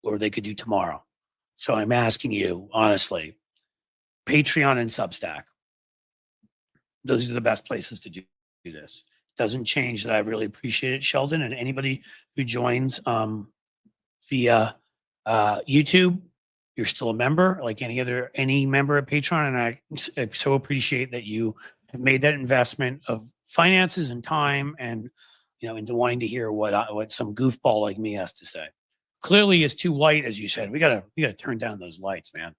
Speaker 1: or they could do tomorrow. So I'm asking you, honestly, Patreon and Substack. Those are the best places to do this. Doesn't change that I really appreciate it, Sheldon, and anybody who joins via YouTube, you're still a member, like any member of Patreon, and I so appreciate that you have made that investment of finances and time, and into wanting to hear what some goofball like me has to say. Clearly, it's too light, as you said. We gotta turn down those lights, man.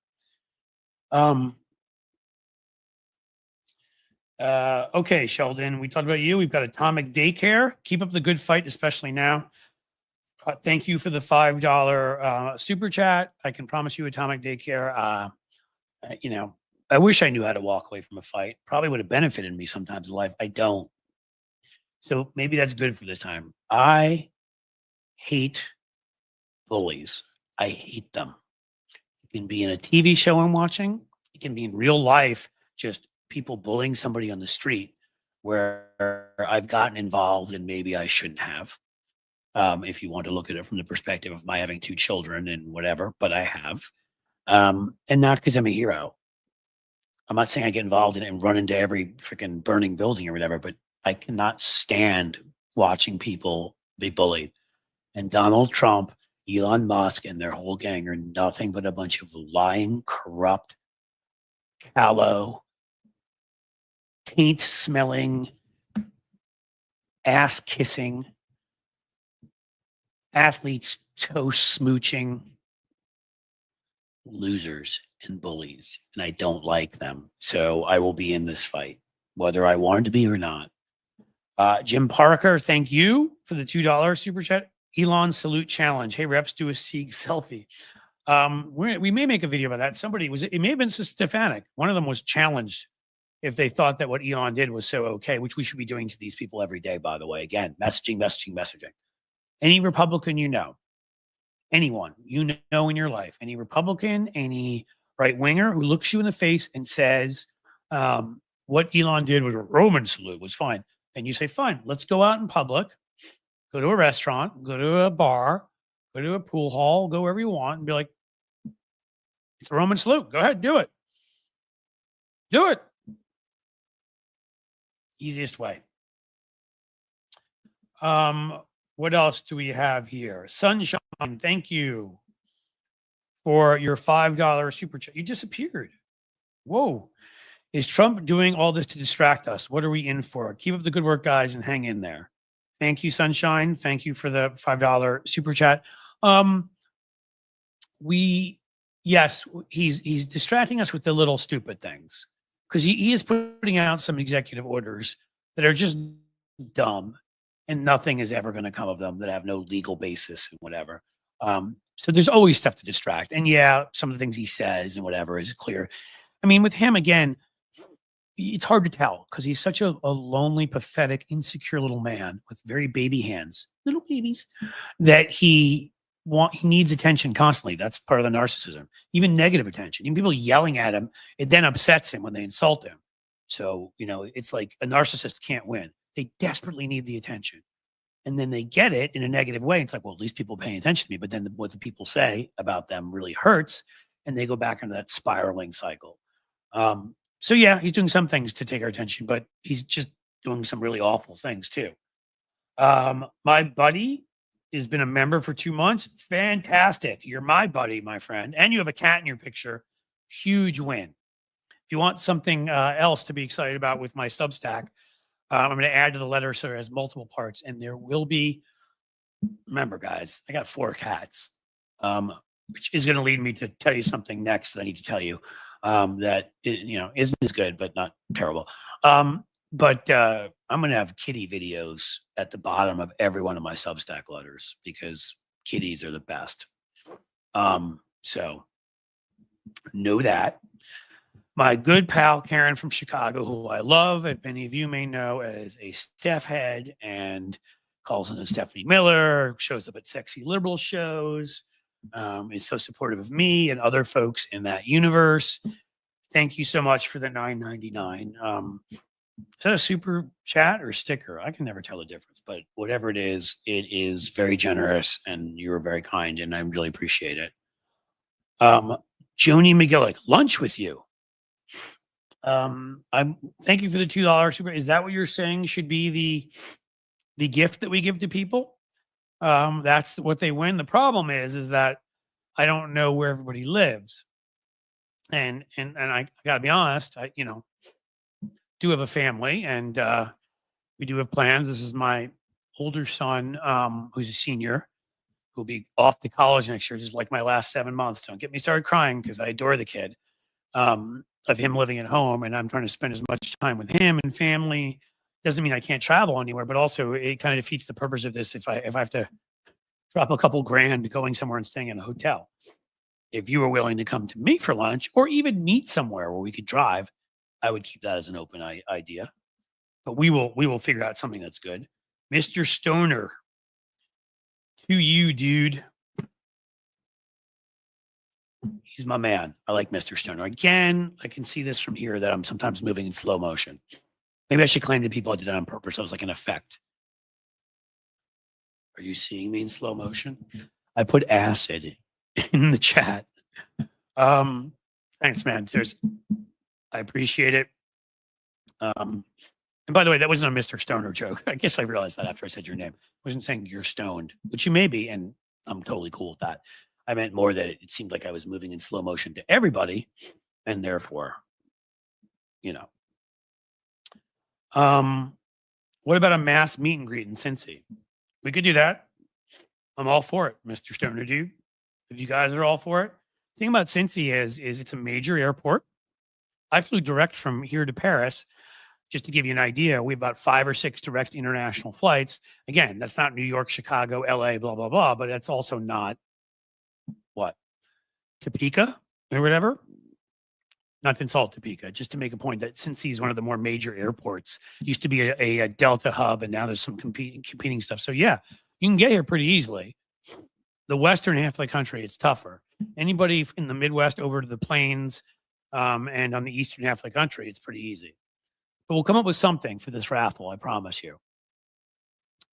Speaker 1: Okay, Sheldon, we talked about you. We've got Atomic Daycare. Keep up the good fight, especially now. Thank you for the $5 super chat. I can promise you Atomic Daycare. I wish I knew how to walk away from a fight. Probably would have benefited me sometimes in life. I don't. So maybe that's good for this time. I hate bullies. I hate them. It can be in a TV show I'm watching. It can be in real life, just people bullying somebody on the street where I've gotten involved and maybe I shouldn't have. If you want to look at it from the perspective of my having 2 children and whatever, but I have. And not because I'm a hero. I'm not saying I get involved in it and run into every freaking burning building or whatever, but I cannot stand watching people be bullied. And Donald Trump, Elon Musk, and their whole gang are nothing but a bunch of lying, corrupt, callow, taint-smelling, ass-kissing, athletes toe smooching losers and bullies, and I don't like them. So I will be in this fight, whether I wanted to be or not. Jim Parker, thank you for the $2 super chat. Elon salute challenge. Hey, reps, do a Sieg selfie. We may make a video about that. It may have been Stefanik. One of them was challenged if they thought that what Elon did was so okay, which we should be doing to these people every day, by the way. Again, messaging. Any Republican anyone you know in your life, any Republican, any right-winger who looks you in the face and says what Elon did was a Roman salute, was fine. And you say, fine, let's go out in public, go to a restaurant, go to a bar, go to a pool hall, go wherever you want, and be like, it's a Roman salute. Go ahead, do it. Do it. Easiest way. What else do we have here? Sunshine, thank you for your $5 super chat. You disappeared. Whoa. Is Trump doing all this to distract us? What are we in for? Keep up the good work, guys, and hang in there. Thank you, Sunshine. Thank you for the $5 super chat. Yes, he's distracting us with the little stupid things, because he is putting out some executive orders that are just dumb, and nothing is ever going to come of them that have no legal basis and whatever. So there's always stuff to distract. And yeah, some of the things he says and whatever is clear. I mean, with him again, it's hard to tell because he's such a lonely, pathetic, insecure little man with very baby hands, little babies, that he needs attention constantly. That's part of the narcissism, even negative attention. Even people yelling at him, it then upsets him when they insult him. So, it's like a narcissist can't win. They desperately need the attention. And then they get it in a negative way. It's like, well, at least people paying attention to me. But then what the people say about them really hurts. And they go back into that spiraling cycle. So yeah, he's doing some things to take our attention, but he's just doing some really awful things too. My buddy has been a member for 2 months. Fantastic. You're my buddy, my friend. And you have a cat in your picture. Huge win. If you want something else to be excited about with my Substack, I'm going to add to the letter so it has multiple parts. And there will be, remember guys, I got 4 cats, which is going to lead me to tell you something next that I need to tell you. That isn't as good, but not terrible. But I'm going to have kitty videos at the bottom of every one of my Substack letters because kitties are the best. So know that. My good pal Karen from Chicago, who I love, and many of you may know as a Steph head, and calls into Stephanie Miller, shows up at sexy liberal shows. Is so supportive of me and other folks in that universe. Thank you so much for the $9.99. Is that a super chat or sticker? I can never tell the difference, but whatever it is very generous, and you're very kind, and I really appreciate it. Joni McGillick, lunch with you. Thank you for the $2 super. Is that what you're saying should be the gift that we give to people? That's what they win. The problem is that I don't know where everybody lives. And I gotta be honest, I do have a family, and we do have plans. This is my older son, who's a senior, who'll be off to college next year, just like my last 7 months. Don't get me started crying because I adore the kid. Of him living at home, and I'm trying to spend as much time with him and family. Doesn't mean I can't travel anywhere, but also it kind of defeats the purpose of this if I have to drop a couple grand going somewhere and staying in a hotel. If you were willing to come to me for lunch or even meet somewhere where we could drive, I would keep that as an open idea. But we will figure out something that's good. Mr. Stoner, to you, dude. He's my man. I like Mr. Stoner. Again, I can see this from here that I'm sometimes moving in slow motion. Maybe I should claim to people I did it on purpose. I was like an effect. Are you seeing me in slow motion? I put acid in the chat. Thanks, man. Seriously, I appreciate it. And by the way, that wasn't a Mr. Stoner joke. I guess I realized that after I said your name. I wasn't saying you're stoned, which you may be, and I'm totally cool with that. I meant more that it seemed like I was moving in slow motion to everybody, and therefore, what about a mass meet and greet in Cincy? We could do that. I'm all for it, Mr. Stoner dude. If you guys are all for it. The thing about Cincy is it's a major airport. I flew direct from here to Paris. Just to give you an idea, we have about 5 or 6 direct international flights. Again, that's not New York, Chicago, LA, blah, blah, blah, but that's also not Topeka or whatever. Not to insult Topeka, just to make a point that Cincy is one of the more major airports. It used to be a Delta hub, and now there's some competing stuff. So yeah, you can get here pretty easily. The western half of the country, it's tougher. Anybody in the Midwest over to the plains, and on the eastern half of the country, it's pretty easy. But we'll come up with something for this raffle, I promise you.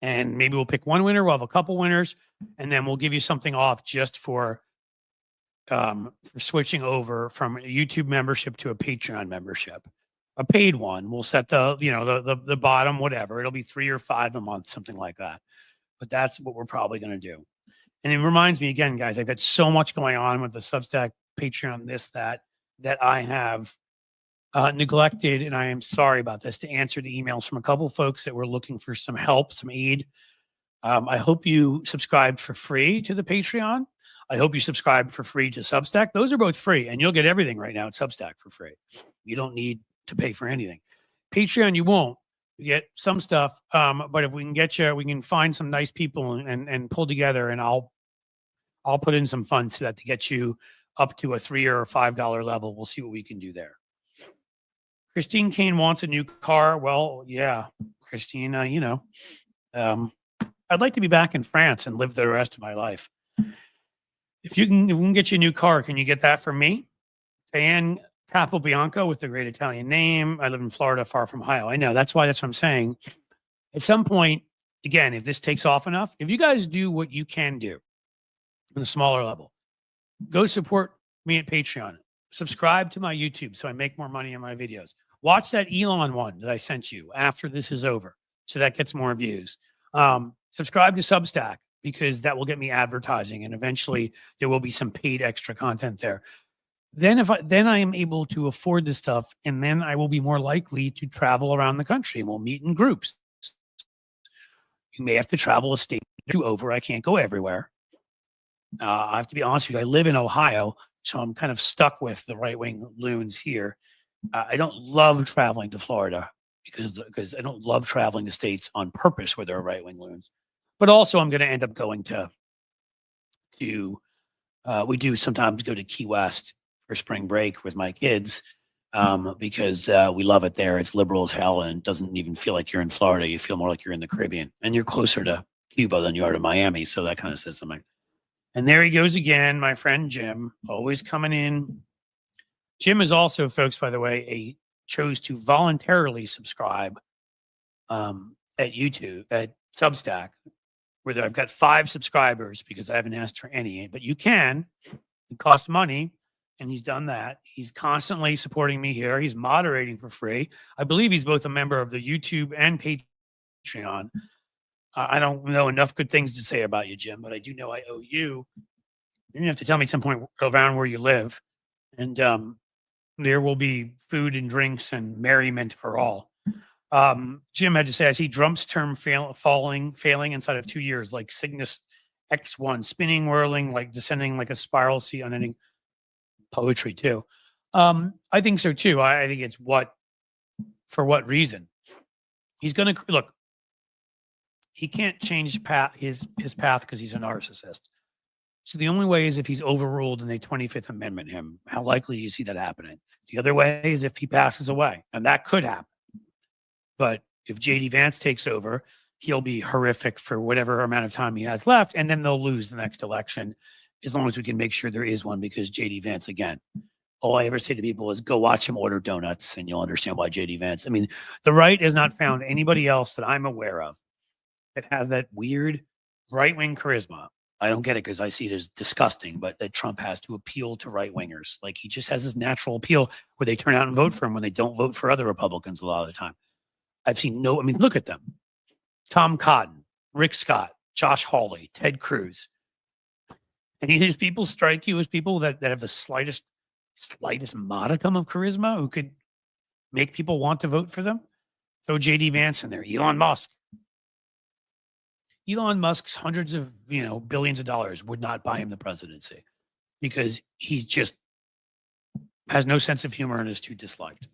Speaker 1: And maybe we'll pick one winner. We'll have a couple winners, and then we'll give you something off just for switching over from a YouTube membership to a Patreon membership, a paid one. We'll set the bottom, whatever. It'll be 3 or 5 a month, something like that. But that's what we're probably going to do. And it reminds me again, guys, I've got so much going on with the Substack, Patreon, this, that I have neglected, and I am sorry about this, to answer the emails from a couple of folks that were looking for some help, some aid. I hope you subscribed for free to the Patreon. I hope you subscribe for free to Substack. Those are both free, and you'll get everything right now at Substack for free. You don't need to pay for anything. Patreon, you won't. get some stuff. But if we can get you, we can find some nice people and pull together, and I'll put in some funds to that to get you up to a $3 or $5 level. We'll see what we can do there. Christine Kane wants a new car. Well, yeah, Christine, I'd like to be back in France and live there the rest of my life. If we can get you a new car, can you get that for me? Diane Capobianco with the great Italian name. I live in Florida, far from Ohio. I know. That's what I'm saying. At some point, again, if this takes off enough, if you guys do what you can do on a smaller level, go support me at Patreon. Subscribe to my YouTube so I make more money on my videos. Watch that Elon one that I sent you after this is over, so that gets more views. Subscribe to Substack because that will get me advertising, and eventually there will be some paid extra content there. Then I am able to afford this stuff, and then I will be more likely to travel around the country, and we'll meet in groups. You may have to travel a state or two over. I can't go everywhere. I have to be honest with you. I live in Ohio, so I'm kind of stuck with the right-wing loons here. I don't love traveling to Florida because I don't love traveling to states on purpose where there are right-wing loons. But also, I'm going to end up going to we do sometimes go to Key West for spring break with my kids because we love it there. It's liberal as hell, and it doesn't even feel like you're in Florida. You feel more like you're in the Caribbean, and you're closer to Cuba than you are to Miami. So that kind of says something. And there he goes again, my friend Jim, always coming in. Jim is also, folks, by the way, chose to voluntarily subscribe at YouTube, at Substack, where I've got 5 subscribers because I haven't asked for any, but you can. It costs money, and he's done that. He's constantly supporting me here. He's moderating for free. I believe he's both a member of the YouTube and Patreon. I don't know enough good things to say about you, Jim, but I do know I owe you. You have to tell me at some point around where you live, and there will be food and drinks and merriment for all. Jim had to say, I see Trump's term failing inside of 2 years, like Cygnus X1, spinning, whirling, like descending like a spiral sea unending. Poetry too. I think so too. I think it's for what reason? He's going to look. He can't change his path because he's a narcissist. So the only way is if he's overruled and they 25th Amendment him. How likely do you see that happening? The other way is if he passes away, and that could happen. But if J.D. Vance takes over, he'll be horrific for whatever amount of time he has left, and then they'll lose the next election as long as we can make sure there is one, because J.D. Vance, again, all I ever say to people is go watch him order donuts, and you'll understand why J.D. Vance. I mean, the right has not found anybody else that I'm aware of that has that weird right-wing charisma. I don't get it because I see it as disgusting, but that Trump has to appeal to right-wingers. Like, he just has this natural appeal where they turn out and vote for him when they don't vote for other Republicans a lot of the time. I've seen look at them. Tom Cotton, Rick Scott, Josh Hawley, Ted Cruz. Any of these people strike you as people that have the slightest modicum of charisma who could make people want to vote for them? Throw J.D. Vance in there. Elon Musk. Elon Musk's hundreds of billions of dollars would not buy him the presidency because he just has no sense of humor and is too disliked.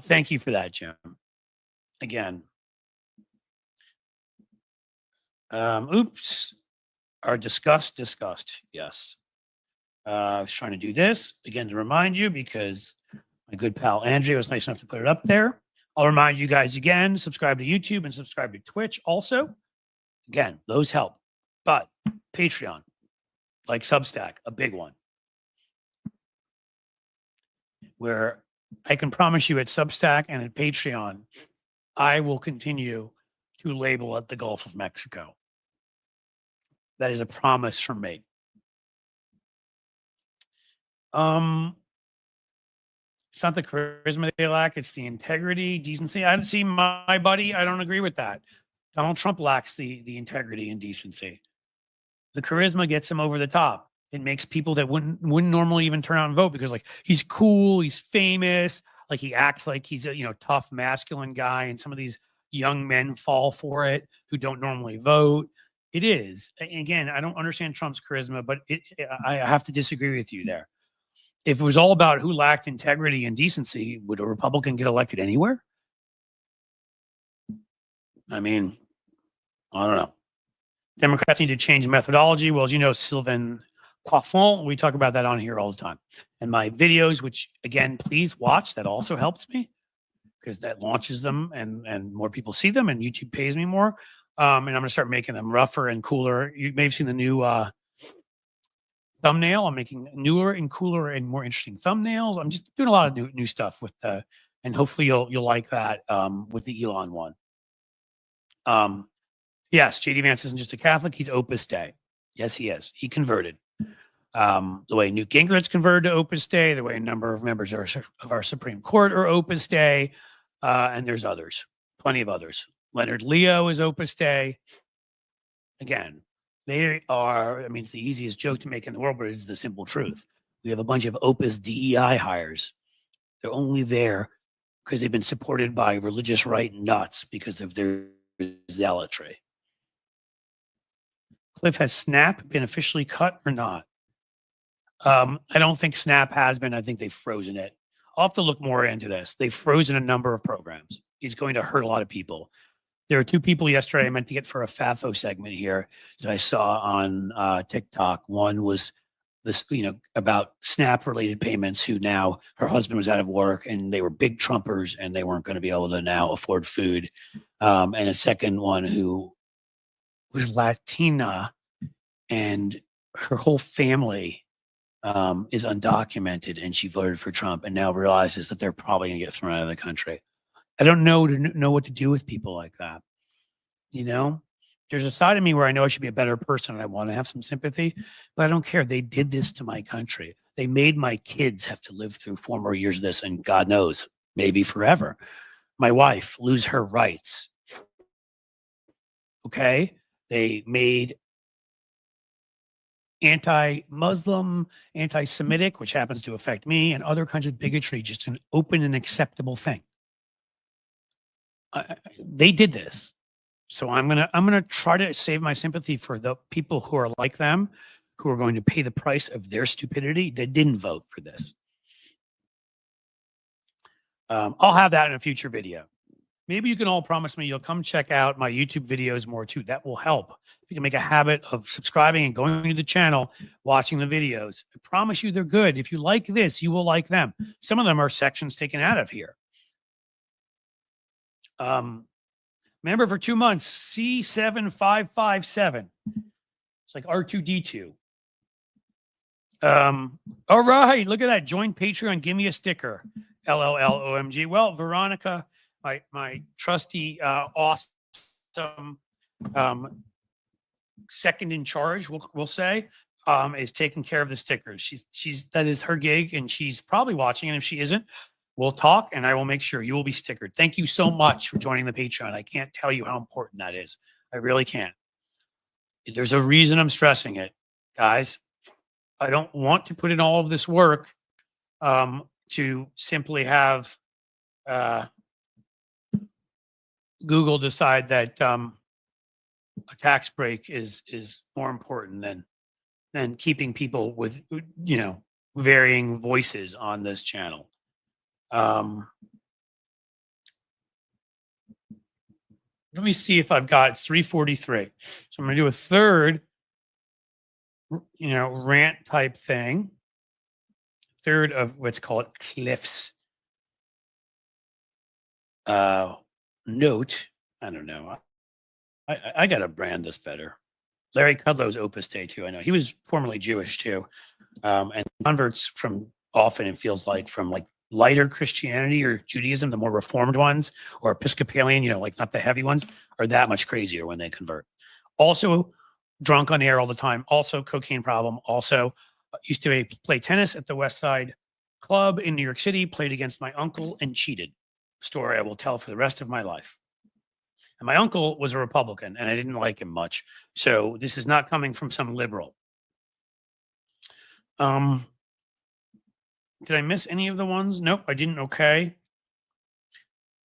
Speaker 1: Thank you for that, Jim. Again. Oops. Are discussed. Yes. I was trying to do this again to remind you because my good pal Andrea was nice enough to put it up there. I'll remind you guys again, subscribe to YouTube and subscribe to Twitch also. Again, those help. But Patreon, like Substack, a big one. Where I can promise you at Substack and at Patreon, I will continue to label at the Gulf of Mexico. That is a promise from me. It's not the charisma they lack, it's the integrity, decency. I don't see my buddy. I don't agree with that. Donald Trump lacks the integrity and decency. The charisma gets him over the top. It makes people that wouldn't normally even turn out and vote because, like, he's cool, he's famous, like he acts like he's a tough masculine guy, and some of these young men fall for it who don't normally vote. It is. Again, I don't understand Trump's charisma, but I have to disagree with you there. If it was all about who lacked integrity and decency, would a Republican get elected anywhere? I mean, I don't know. Democrats need to change methodology. Well, as you know, Sylvain Coiffon, we talk about that on here all the time. And my videos, which again, please watch, that also helps me because that launches them and more people see them and YouTube pays me more. And I'm going to start making them rougher and cooler. You may have seen the new thumbnail. I'm making newer and cooler and more interesting thumbnails. I'm just doing a lot of new stuff with the, and hopefully you'll like that with the Elon one. Yes, JD Vance isn't just a Catholic; he's Opus Dei. Yes, he is. He converted. The way Newt Gingrich converted to Opus Dei, the way a number of members of our Supreme Court are Opus Dei, and there's others, plenty of others. Leonard Leo is Opus Dei. Again, they are, I mean, it's the easiest joke to make in the world, but it's the simple truth. We have a bunch of Opus DEI hires. They're only there because they've been supported by religious right nuts because of their zealotry. Cliff, has Snap been officially cut or not? I don't think Snap has been. I think they've frozen it. I'll have to look more into this. They've frozen a number of programs. It's going to hurt a lot of people. There are two people yesterday I meant to get for a FAFO segment here that I saw on TikTok. One was this, about Snap related payments, who now her husband was out of work and they were big Trumpers and they weren't going to be able to now afford food. And a second one who was Latina and her whole family is undocumented and she voted for Trump and now realizes that they're probably going to get thrown out of the country. I don't know what to do with people like that. There's a side of me where I know I should be a better person and I want to have some sympathy, but I don't care. They did this to my country. They made my kids have to live through 4 more years of this, and God knows, maybe forever. My wife lose her rights. Okay? They made anti-Muslim, anti-Semitic, which happens to affect me, and other kinds of bigotry just an open and acceptable thing. They did this. So I'm gonna try to save my sympathy for the people who are like them, who are going to pay the price of their stupidity. They didn't vote for this. I'll have that in a future video. Maybe you can all promise me you'll come check out my YouTube videos more too. That will help. If you can make a habit of subscribing and going to the channel, watching the videos. I promise you they're good. If you like this, you will like them. Some of them are sections taken out of here. Member for 2 months, C7557. It's like R2D2. All right, look at that. Join Patreon. Give me a sticker. LLLOMG. Well, Veronica, my trusty, awesome second in charge, we'll say, is taking care of the stickers. That is her gig, and she's probably watching. And if she isn't, we'll talk, and I will make sure you will be stickered. Thank you so much for joining the Patreon. I can't tell you how important that is. I really can't. There's a reason I'm stressing it, guys. I don't want to put in all of this work to simply have Google decide that a tax break is more important than keeping people with varying voices on this channel. Let me see if I've got 343. So I'm going to do a third, rant type thing. Third of what's called Cliff's note. I don't know. I got to brand this better. Larry Kudlow's Opus Dei too. I know he was formerly Jewish too, and converts from often it feels like from like lighter Christianity or Judaism, the more reformed ones, or Episcopalian, like not the heavy ones, are that much crazier when they convert. Also, drunk on air all the time. Also, cocaine problem. Also, used to play tennis at the West Side Club in New York City. Played against my uncle and cheated. Story I will tell for the rest of my life. And my uncle was a Republican, and I didn't like him much. So this is not coming from some liberal. Did I miss any of the ones? Nope, I didn't. Okay.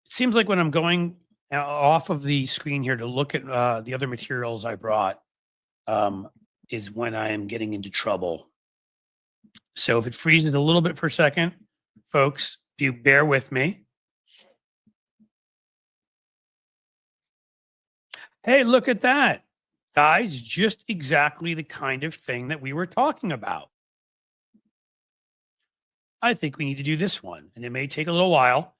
Speaker 1: It seems like when I'm going off of the screen here to look at the other materials I brought is when I am getting into trouble. So if it freezes a little bit for a second, folks, if you bear with me. Hey, look at that. Guys, just exactly the kind of thing that we were talking about. I think we need to do this one, and it may take a little while.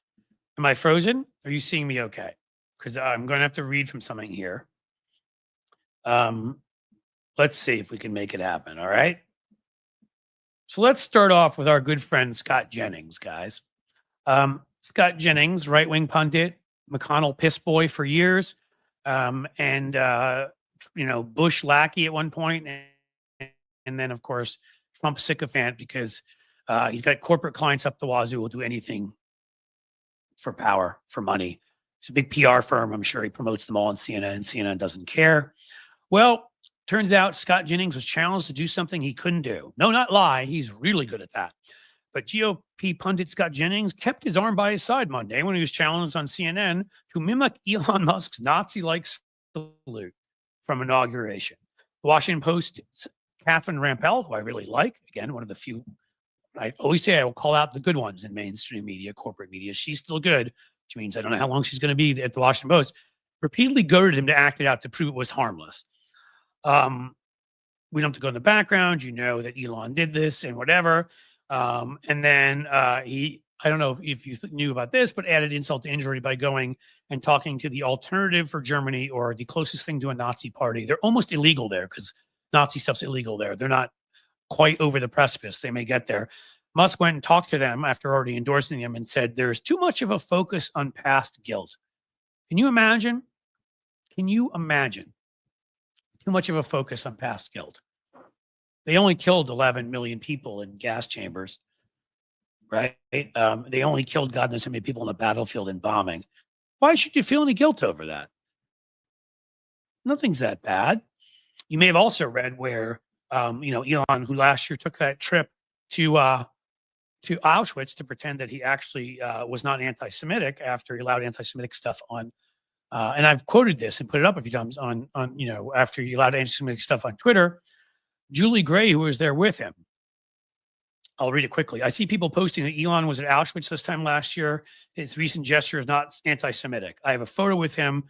Speaker 1: Am I frozen? Are you seeing me okay? Because I'm going to have to read from something here. Let's see if we can make it happen. All right. So let's start off with our good friend Scott Jennings, guys. Scott Jennings, right wing pundit, McConnell piss boy for years, and Bush lackey at one point, and then of course Trump sycophant because he's got corporate clients up the wazoo, will do anything for power, for money. It's a big PR firm. I'm sure he promotes them all on CNN, and CNN doesn't care. Well, turns out Scott Jennings was challenged to do something he couldn't do. No, not lie. He's really good at that. But GOP pundit Scott Jennings kept his arm by his side Monday when he was challenged on CNN to mimic Elon Musk's Nazi-like salute from inauguration. The Washington Post's Catherine Rampell, who I really like, again, one of the few, I always say I will call out the good ones in mainstream media, corporate media. She's still good, which means I don't know how long she's going to be at the Washington Post, repeatedly goaded him to act it out to prove it was harmless. We don't have to go in the background. You know that Elon did this and whatever. And then he, I don't know if you knew about this, but added insult to injury by going and talking to the alternative for Germany, or the closest thing to a Nazi party. They're almost illegal there because Nazi stuff's illegal there. They're not quite over the precipice. They may get there. Musk went and talked to them after already endorsing them and said, there's too much of a focus on past guilt. Can you imagine? Can you imagine too much of a focus on past guilt? They only killed 11 million people in gas chambers, right? They only killed God knows how many people on the battlefield in bombing. Why should you feel any guilt over that? Nothing's that bad. You may have also read where, Elon, who last year took that trip to Auschwitz to pretend that he actually was not anti-Semitic after he allowed anti-Semitic stuff on. And I've quoted this and put it up a few times on after he allowed anti-Semitic stuff on Twitter. Julie Gray, who was there with him. I'll read it quickly. I see people posting that Elon was at Auschwitz this time last year. His recent gesture is not anti-Semitic. I have a photo with him,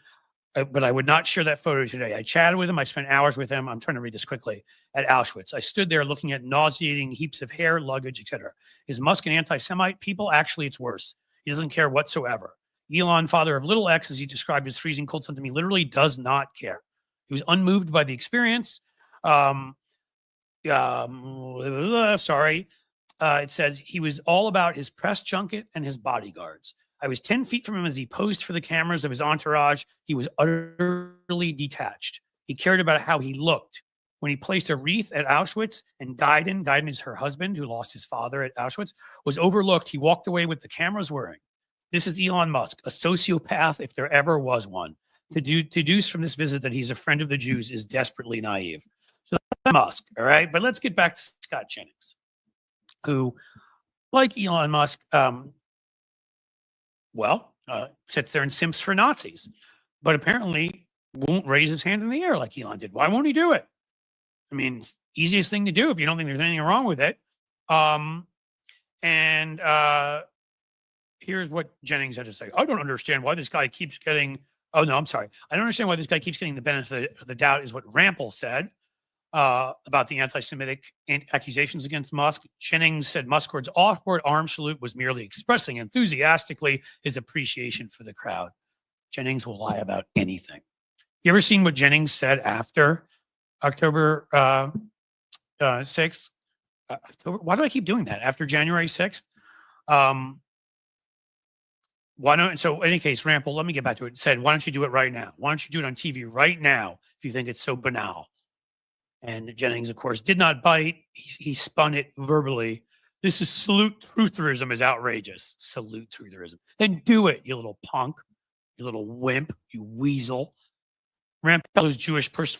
Speaker 1: but I would not share that photo today. I chatted with him. I spent hours with him. I'm trying to read this quickly. At Auschwitz, I stood there looking at nauseating heaps of hair, luggage, etc. Is Musk an anti-Semite? People, actually, it's worse. He doesn't care whatsoever. Elon, father of little X, as he described his freezing cold sun to me, literally does not care. He was unmoved by the experience. It says he was all about his press junket and his bodyguards. I was 10 feet from him as he posed for the cameras of his entourage. He was utterly detached. He cared about how he looked. When he placed a wreath at Auschwitz and Gaiden is her husband who lost his father at Auschwitz, was overlooked, he walked away with the cameras whirring. This is Elon Musk, a sociopath if there ever was one. To deduce from this visit that he's a friend of the Jews is desperately naive. So that's Musk, all right? But let's get back to Scott Jennings, who, like Elon Musk, sits there and simps for Nazis, but apparently won't raise his hand in the air like Elon did. Why won't he do it? I mean, it's the easiest thing to do if you don't think there's anything wrong with it. Here's what Jennings had to say. I don't understand why this guy keeps getting. Oh, no, I'm sorry. I don't understand why this guy keeps getting the benefit of the doubt, is what Rampell said about the anti-Semitic accusations against Musk. Jennings said Musk's awkward arm salute was merely expressing enthusiastically his appreciation for the crowd. Jennings will lie about anything. You ever seen what Jennings said after October 6th? Why do I keep doing that? After January 6th? Why don't, so in any case, Rampell, let me get back to it. Said, why don't you do it right now? Why don't you do it on TV right now if you think it's so banal? And Jennings, of course, did not bite. He spun it verbally. This is salute trutherism is outrageous. Salute trutherism. Then do it, you little punk, you little wimp, you weasel. Rampell is Jewish pushed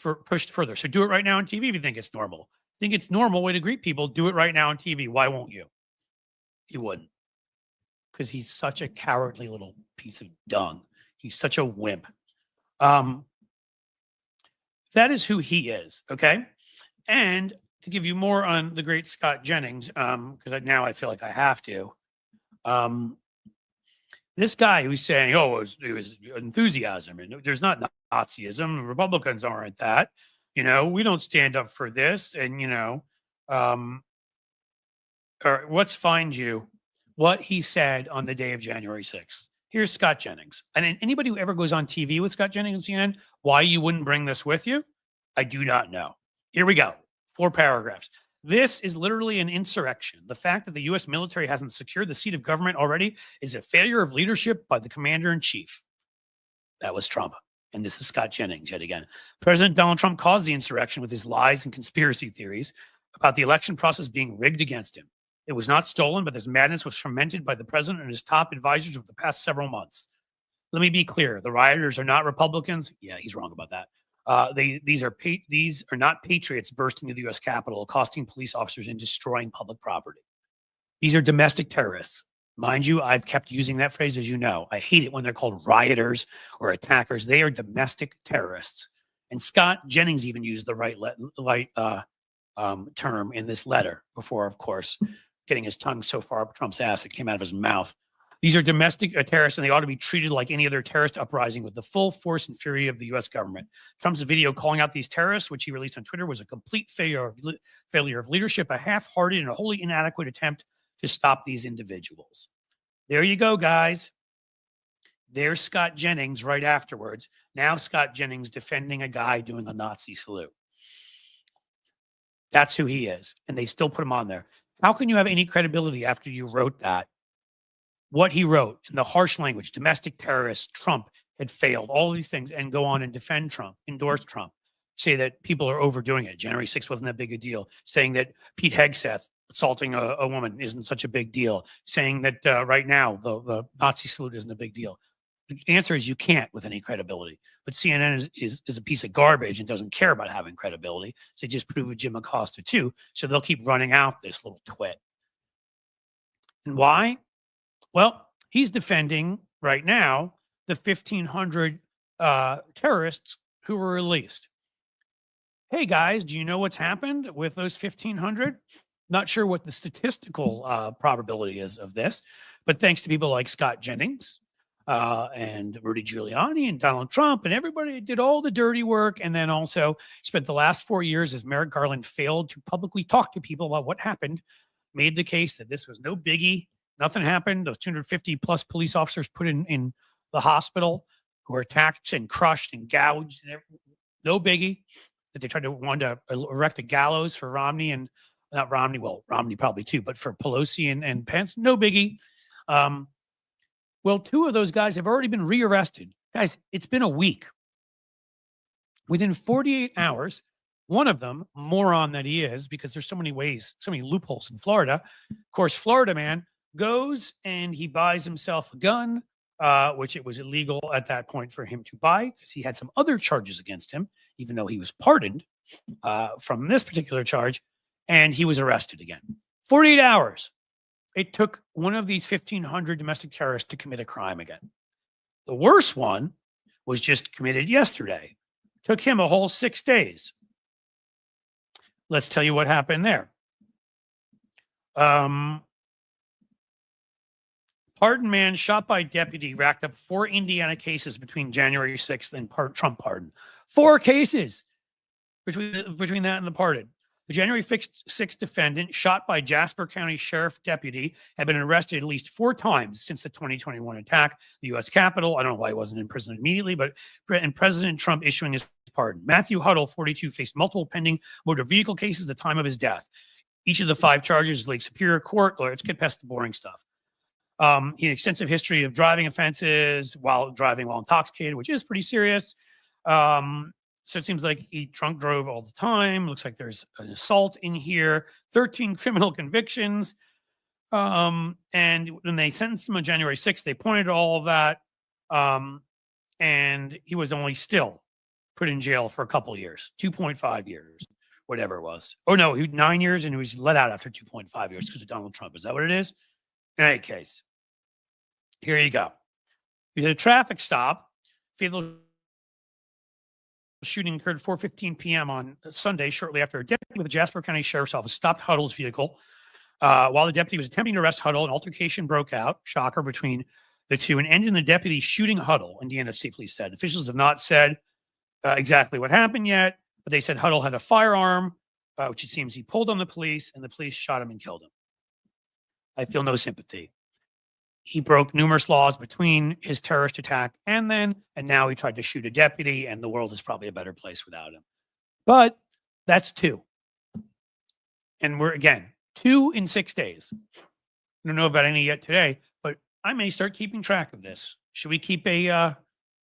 Speaker 1: further. So do it right now on TV if you think it's normal. Think it's normal way to greet people. Do it right now on TV. Why won't you? You wouldn't. Because he's such a cowardly little piece of dung. He's such a wimp. That is who he is, okay? And to give you more on the great Scott Jennings, because now I feel like I have to, This guy who's saying, "Oh, it was enthusiasm," and there's not Nazism. Republicans aren't that. We don't stand up for this, and or let's find you what he said on the day of January 6th. Here's Scott Jennings. And anybody who ever goes on TV with Scott Jennings and CNN, why you wouldn't bring this with you, I do not know. Here we go. 4 paragraphs. This is literally an insurrection. The fact that the U.S. military hasn't secured the seat of government already is a failure of leadership by the commander-in-chief. That was Trump. And this is Scott Jennings yet again. President Donald Trump caused the insurrection with his lies and conspiracy theories about the election process being rigged against him. It was not stolen, but this madness was fermented by the president and his top advisors over the past several months. Let me be clear. The rioters are not Republicans. Yeah, he's wrong about that. These are not patriots bursting into the U.S. Capitol, accosting police officers and destroying public property. These are domestic terrorists. Mind you, I've kept using that phrase, as you know. I hate it when they're called rioters or attackers. They are domestic terrorists. And Scott Jennings even used the right term in this letter before, of course, getting his tongue so far up Trump's ass it came out of his mouth. These are domestic terrorists, and they ought to be treated like any other terrorist uprising with the full force and fury of the U.S. government. Trump's video calling out these terrorists, which he released on Twitter, was a complete failure of leadership, a half-hearted and a wholly inadequate attempt to stop these individuals. There you go, guys. There's Scott Jennings right afterwards. Now Scott Jennings defending a guy doing a Nazi salute. That's who he is, and they still put him on there. How can you have any credibility after you wrote that? What he wrote in the harsh language, domestic terrorists, Trump had failed, all these things, and go on and defend Trump, endorse Trump, say that people are overdoing it. January 6th wasn't that big a deal. Saying that Pete Hegseth assaulting a woman isn't such a big deal. Saying that right now the Nazi salute isn't a big deal. The answer is you can't with any credibility. But CNN is a piece of garbage and doesn't care about having credibility. So they just proved with Jim Acosta too. So they'll keep running out this little twit. And why? Well, he's defending right now the 1,500 terrorists who were released. Hey guys, do you know what's happened with those 1,500? Not sure what the statistical probability is of this, but thanks to people like Scott Jennings and Rudy Giuliani and Donald Trump and everybody did all the dirty work, and then also spent the last 4 years as Merrick Garland failed to publicly talk to people about what happened, made the case that this was no biggie. Nothing happened. Those 250 plus police officers put in the hospital who were attacked and crushed and gouged. And no biggie. That they wanted to erect a gallows for Romney and not Romney. Well, Romney probably too, but for Pelosi and Pence, no biggie. Well, 2 of those guys have already been rearrested. Guys, it's been a week. Within 48 hours, one of them, moron that he is, because there's so many ways, so many loopholes in Florida. Of course, Florida man goes and he buys himself a gun, which it was illegal at that point for him to buy because he had some other charges against him, even though he was pardoned from this particular charge, and he was arrested again. 48 hours. It took one of these 1,500 domestic terrorists to commit a crime again. The worst one was just committed yesterday. Took him a whole 6 days. Let's tell you what happened there. Pardon man shot by deputy racked up 4 Indiana cases between January 6th and Trump pardon. 4 cases between that and the pardon. The January 6th defendant shot by Jasper County Sheriff deputy had been arrested at least 4 times since the 2021 attack, the U.S. Capitol. I don't know why he wasn't in prison immediately, but and President Trump issuing his pardon. Matthew Huddle, 42, faced multiple pending motor vehicle cases at the time of his death. Each of the 5 charges, Lake Superior Court. Let's get past the boring stuff. He had an extensive history of driving offenses while intoxicated, which is pretty serious. So it seems like he drunk drove all the time. Looks like there's an assault in here, 13 criminal convictions. And when they sentenced him on January 6th, they pointed to all of that. And he was only still put in jail for a couple of years, 2.5 years, whatever it was. Oh, no, he 9 years and he was let out after 2.5 years because of Donald Trump. Is that what it is? In any case, here you go. He had a traffic stop. Fatal shooting occurred at 4:15 p.m. on Sunday, shortly after a deputy with the Jasper County Sheriff's Office stopped Huddle's vehicle. While the deputy was attempting to arrest Huddle, an altercation broke out, shocker, between the two and end in the deputy shooting huddle, Indiana State Police said. Officials have not said exactly what happened yet, but they said Huddle had a firearm, which it seems he pulled on the police, and the police shot him and killed him. I feel no sympathy. He broke numerous laws between his terrorist attack and now he tried to shoot a deputy, and the world is probably a better place without him. But that's two. And we're, again, 2 in 6 days. I don't know about any yet today, but I may start keeping track of this. Should we keep a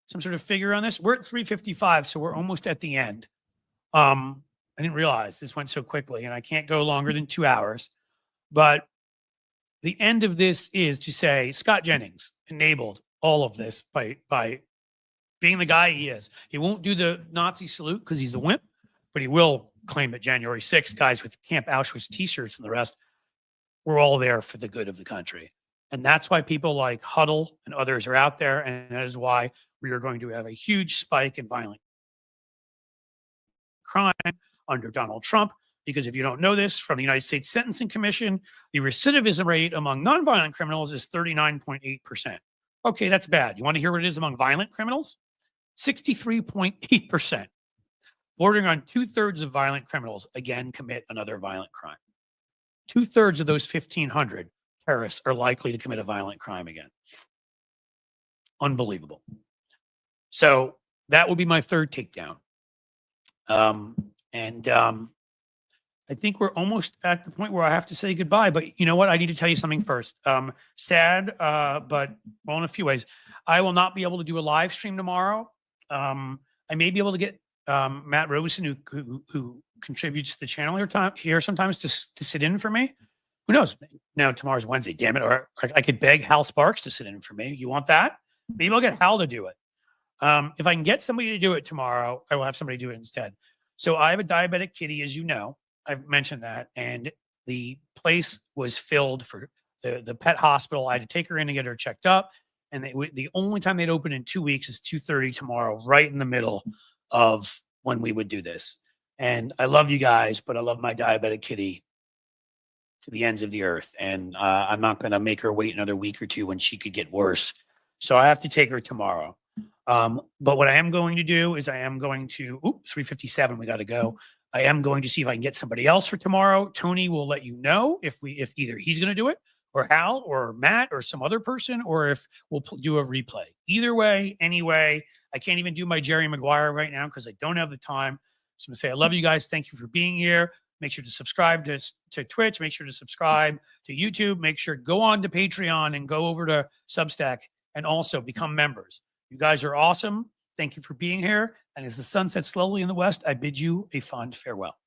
Speaker 1: some sort of figure on this? We're at 3:55, so we're almost at the end. I didn't realize this went so quickly, and I can't go longer than 2 hours. But the end of this is to say Scott Jennings enabled all of this by being the guy he is. He won't do the Nazi salute because he's a wimp, but he will claim that January 6th, guys with Camp Auschwitz t-shirts and the rest, we're all there for the good of the country. And that's why people like Huddle and others are out there. And that is why we are going to have a huge spike in violent crime under Donald Trump. Because if you don't know this, from the United States Sentencing Commission, the recidivism rate among nonviolent criminals is 39.8%. Okay, that's bad. You want to hear what it is among violent criminals? 63.8%. Bordering on 2/3 of violent criminals, again, commit another violent crime. 2/3 of those 1,500 terrorists are likely to commit a violent crime again. Unbelievable. So that will be my third takedown. I think we're almost at the point where I have to say goodbye, but you know what? I need to tell you something first. Sad, but well, in a few ways. I will not be able to do a live stream tomorrow. I may be able to get Matt Rosen, who contributes to the channel here sometimes to sit in for me. Who knows? Now tomorrow's Wednesday, damn it. Or I could beg Hal Sparks to sit in for me. You want that? Maybe I'll get Hal to do it. If I can get somebody to do it tomorrow, I will have somebody do it instead. So I have a diabetic kitty, as you know. I've mentioned that. And the place was filled for the pet hospital. I had to take her in to get her checked up. And the only time they'd open in 2 weeks is 2:30 tomorrow, right in the middle of when we would do this. And I love you guys, but I love my diabetic kitty to the ends of the earth. And I'm not going to make her wait another week or two when she could get worse. So I have to take her tomorrow. But what I am going to do is I am going to, 3:57, we got to go. I am going to see if I can get somebody else for tomorrow. Tony will let you know if either he's going to do it, or Hal, or Matt, or some other person, or if we'll do a replay. Either way, anyway, I can't even do my Jerry Maguire right now because I don't have the time. So I'm going to say I love you guys. Thank you for being here. Make sure to subscribe to Twitch. Make sure to subscribe to YouTube. Make sure go on to Patreon and go over to Substack and also become members. You guys are awesome. Thank you for being here. And as the sun sets slowly in the west, I bid you a fond farewell.